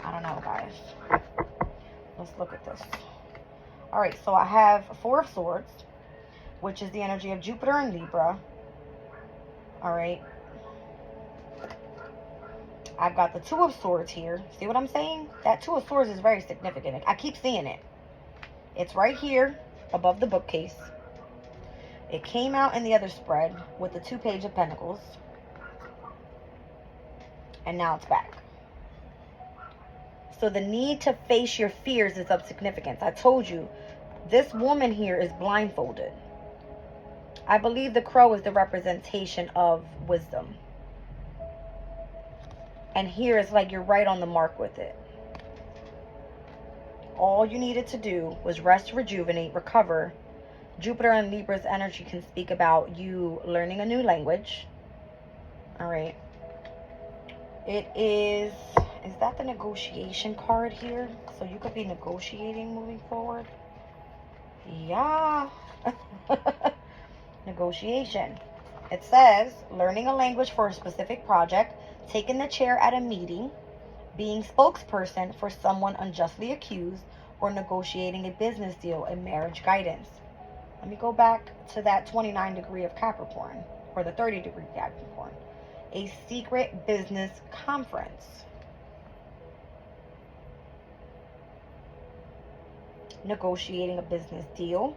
I don't know, guys. Let's look at this. All right, so I have 4 of Swords, which is the energy of Jupiter and Libra. All right. I've got the 2 of Swords here. See what I'm saying? That 2 of Swords is very significant. I keep seeing it. It's right here above the bookcase. It came out in the other spread with the 2 Page of Pentacles. And now it's back. So the need to face your fears is of significance. I told you, this woman here is blindfolded. I believe the crow is the representation of wisdom. And here it's like you're right on the mark with it. All you needed to do was rest, rejuvenate, recover. Jupiter and Libra's energy can speak about you learning a new language. All right. It is that the negotiation card here? So you could be negotiating moving forward. Yeah. Negotiation. It says learning a language for a specific project, taking the chair at a meeting, being spokesperson for someone unjustly accused, or negotiating a business deal and marriage guidance. Let me go back to that 29 degree of Capricorn, or the 30 degree Capricorn. A secret business conference. Negotiating a business deal,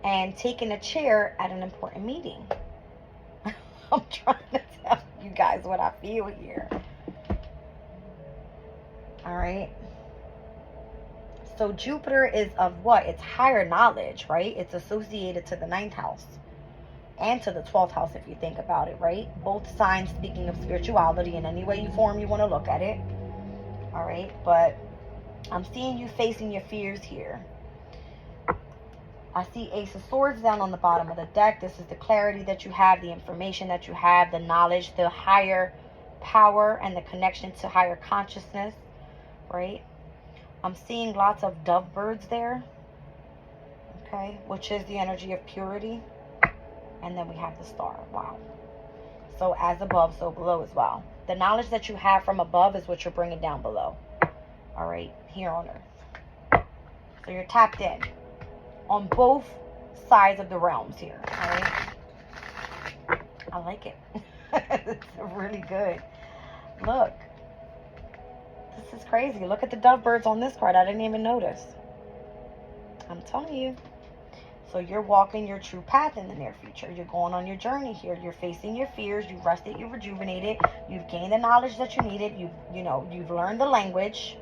and taking a chair at an important meeting. I'm trying to tell you guys what I feel here. All right. So Jupiter is of what? It's higher knowledge, right? It's associated to the 9th house and to the 12th house if you think about it, right? Both signs speaking of spirituality in any way you want to look at it. All right. But I'm seeing you facing your fears here. I see Ace of Swords down on the bottom of the deck. This is the clarity that you have, the information that you have, the knowledge, the higher power, and the connection to higher consciousness, right? I'm seeing lots of dove birds there, okay, which is the energy of purity. And then we have the star. Wow. So as above, so below as well. The knowledge that you have from above is what you're bringing down below. All right, here on Earth. So you're tapped in on both sides of the realms here. All right. I like it. It's really good. Look. This is crazy. Look at the dove birds on this card. I didn't even notice. I'm telling you. So you're walking your true path in the near future. You're going on your journey here. You're facing your fears. You've rested. You've rejuvenated. You've gained the knowledge that you needed. You've learned the language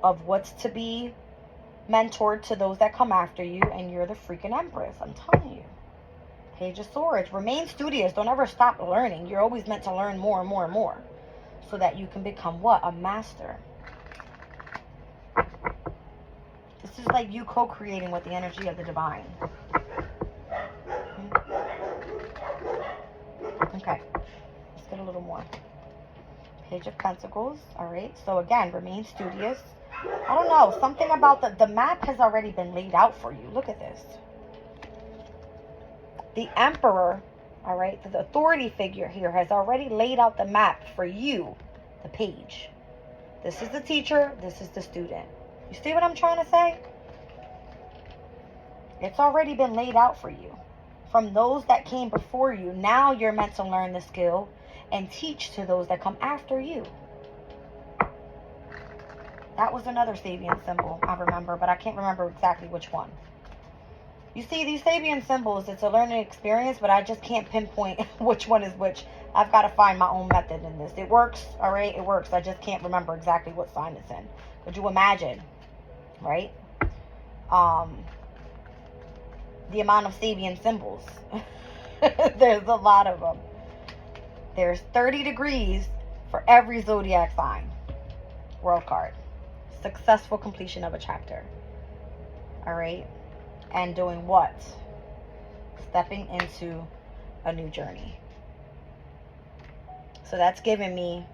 of what's to be mentored to those that come after you, and you're the freaking Empress. I'm telling you. Page of Swords. Remain studious. Don't ever stop learning. You're always meant to learn more and more and more, so that you can become what? A master. This is like you co-creating with the energy of the divine. Okay. Let's get a little more. Page of Pentacles. All right. So again, remain studious. I don't know. Something about the map has already been laid out for you. Look at this. The Emperor, all right, the authority figure here has already laid out the map for you, the page. This is the teacher. This is the student. You see what I'm trying to say? It's already been laid out for you. From those that came before you, now you're meant to learn the skill and teach to those that come after you. That was another Sabian symbol, I remember, but I can't remember exactly which one. You see, these Sabian symbols, it's a learning experience, but I just can't pinpoint which one is which. I've got to find my own method in this. It works, all right? It works. I just can't remember exactly what sign it's in. Could you imagine, right? The amount of Sabian symbols. There's a lot of them. There's 30 degrees for every zodiac sign. World card. Successful completion of a chapter. All right? And doing what? Stepping into a new journey. So that's giving me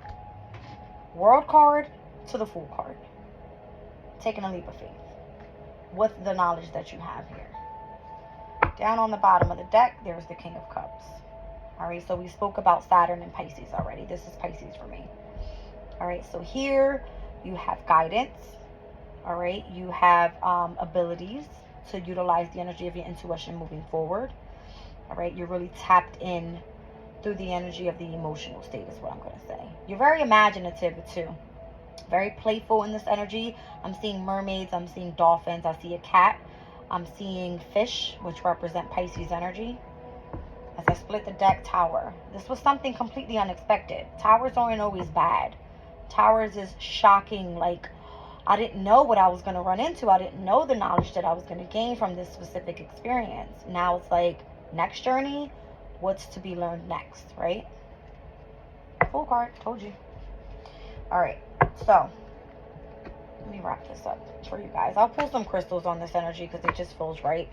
World card to the Fool card. Taking a leap of faith with the knowledge that you have here. Down on the bottom of the deck, there's the King of Cups. All right, so we spoke about Saturn and Pisces already. This is Pisces for me. All right, so here you have guidance. All right, you have abilities to utilize the energy of your intuition moving forward. All right, you're really tapped in through the energy of the emotional state is what I'm going to say. You're very imaginative too. Very playful in this energy. I'm seeing mermaids. I'm seeing dolphins. I see a cat. I'm seeing fish, which represent Pisces energy. As I split the deck, Tower. This was something completely unexpected. Towers aren't always bad. Towers is shocking. Like, I didn't know what I was going to run into. I didn't know the knowledge that I was going to gain from this specific experience. Now it's like, next journey, what's to be learned next, right? Full card, told you. All right, so let me wrap this up for you guys. I'll pull some crystals on this energy because it just feels right.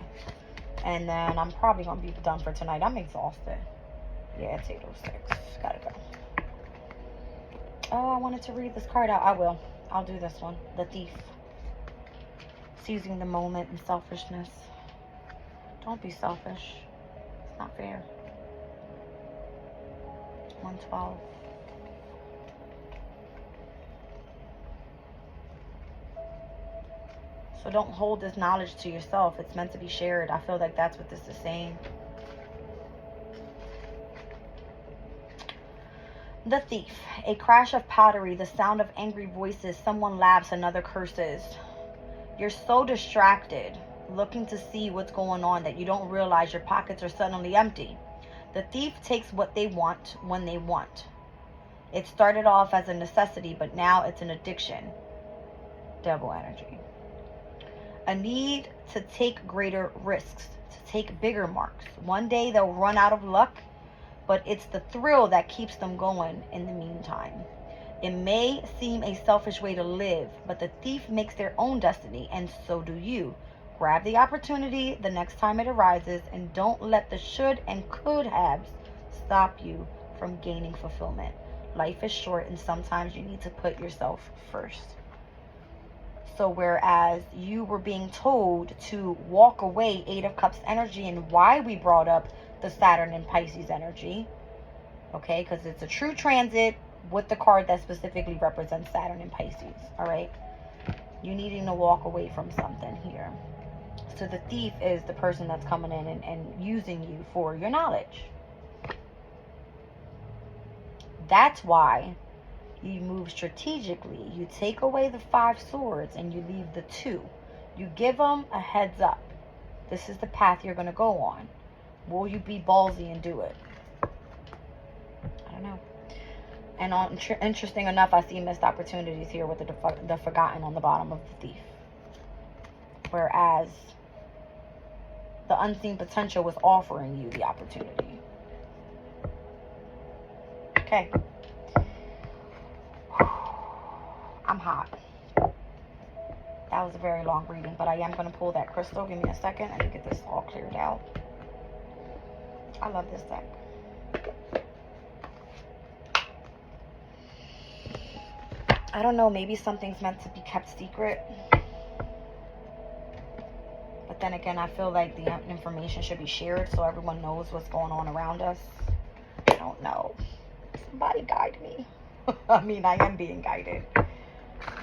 And then I'm probably going to be done for tonight. I'm exhausted. Yeah, it's 8:06. Gotta go. Oh, I wanted to read this card out. I will. I'll do this one. The Thief. Seizing the moment and selfishness. Don't be selfish. It's not fair. 112. So don't hold this knowledge to yourself. It's meant to be shared. I feel like that's what this is saying. The Thief. A crash of pottery, the sound of angry voices. Someone laughs, another curses. You're so distracted, looking to see what's going on, that you don't realize your pockets are suddenly empty. The thief takes what they want when they want. It started off as a necessity, but now it's an addiction. Devil energy. A need to take greater risks, to take bigger marks. One day they'll run out of luck, but it's the thrill that keeps them going in the meantime. It may seem a selfish way to live, but the thief makes their own destiny, and so do you. Grab the opportunity the next time it arises, and don't let the should and could haves stop you from gaining fulfillment. Life is short, and sometimes you need to put yourself first. So whereas you were being told to walk away, 8 of Cups energy, and why we brought up the Saturn and Pisces energy, okay, because it's a true transit with the card that specifically represents Saturn and Pisces, all right? You needing to walk away from something here. So the thief is the person that's coming in and using you for your knowledge. That's why you move strategically. You take away the 5 swords and you leave the 2. You give them a heads up. This is the path you're going to go on. Will you be ballsy and do it? I don't know. And interesting enough, I see missed opportunities here with the Forgotten on the bottom of the Thief. Whereas the Unseen Potential was offering you the opportunity. Okay. I'm hot. That was a very long reading, but I am going to pull that crystal. Give me a second. I need to get this all cleared out. I love this deck. I don't know, maybe something's meant to be kept secret. But then again, I feel like the information should be shared so everyone knows what's going on around us. I don't know. Somebody guide me. I mean, I am being guided.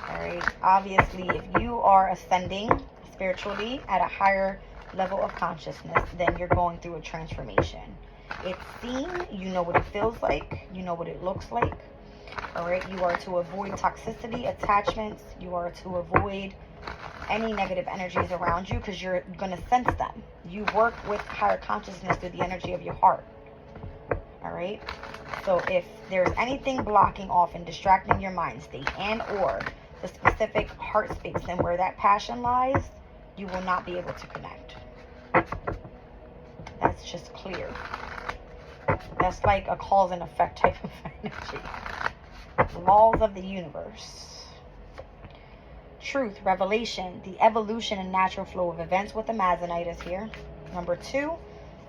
Alright, obviously, if you are ascending spiritually at a higher level of consciousness, then you're going through a transformation. It's seen, you know what it feels like, you know what it looks like. Alright, you are to avoid toxicity, attachments, you are to avoid any negative energies around you because you're going to sense them. You work with higher consciousness through the energy of your heart. Alright, so if there's anything blocking off and distracting your mind state and or the specific heart space and where that passion lies, you will not be able to connect. That's just clear. That's like a cause and effect type of energy. Laws of the universe. Truth, revelation, the evolution and natural flow of events with the Amazonite is here. Number 2,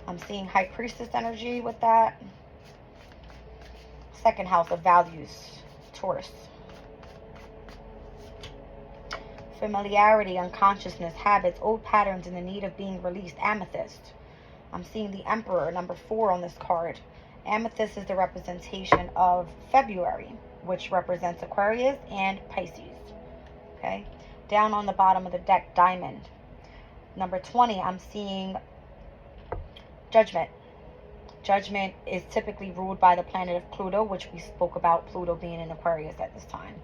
I'm seeing High Priestess energy with that. Second house of values, Taurus. Familiarity, unconsciousness, habits, old patterns in the need of being released, Amethyst. I'm seeing the Emperor, number 4 on this card. Amethyst is the representation of February, which represents Aquarius and Pisces. Okay, down on the bottom of the deck, Diamond. Number 20, I'm seeing Judgment. Judgment is typically ruled by the planet of Pluto, which we spoke about Pluto being in Aquarius at this time.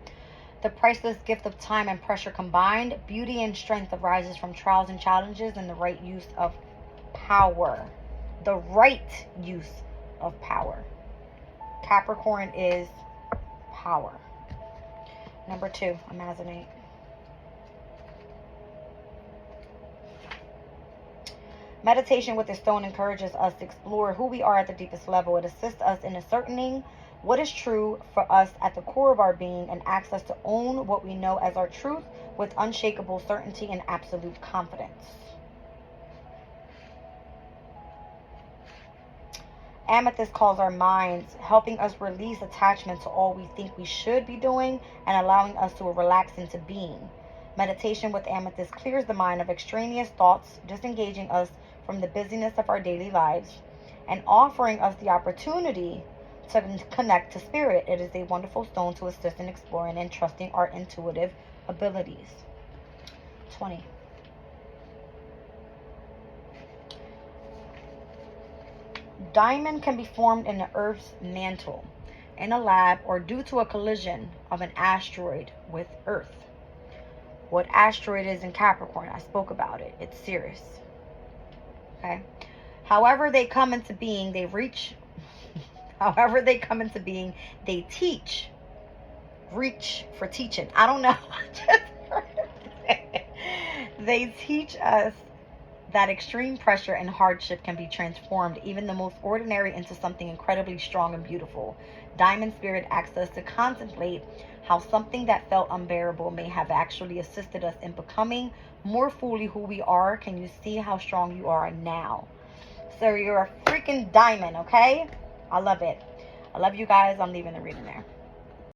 The priceless gift of time and pressure combined. Beauty and strength arises from trials and challenges and the right use of power. The right use of power. Capricorn is power. Number 2, Amazonite. Meditation with the stone encourages us to explore who we are at the deepest level. It assists us in ascertaining what is true for us at the core of our being and asks us to own what we know as our truth with unshakable certainty and absolute confidence. Amethyst calls our minds, helping us release attachment to all we think we should be doing and allowing us to relax into being. Meditation with Amethyst clears the mind of extraneous thoughts, disengaging us from the busyness of our daily lives and offering us the opportunity to connect to spirit. It is a wonderful stone to assist in exploring and trusting our intuitive abilities. 20. Diamond can be formed in the Earth's mantle, in a lab, or due to a collision of an asteroid with Earth. What asteroid is in Capricorn? I spoke about it. It's Sirius. Okay. However they come into being, they reach. However they come into being, they teach. Reach for teaching. I don't know. They teach us that extreme pressure and hardship can be transformed, even the most ordinary, into something incredibly strong and beautiful. Diamond Spirit asks us to contemplate how something that felt unbearable may have actually assisted us in becoming more fully who we are. Can you see how strong you are now? So you're a freaking diamond, okay? I love it. I love you guys. I'm leaving the reading there.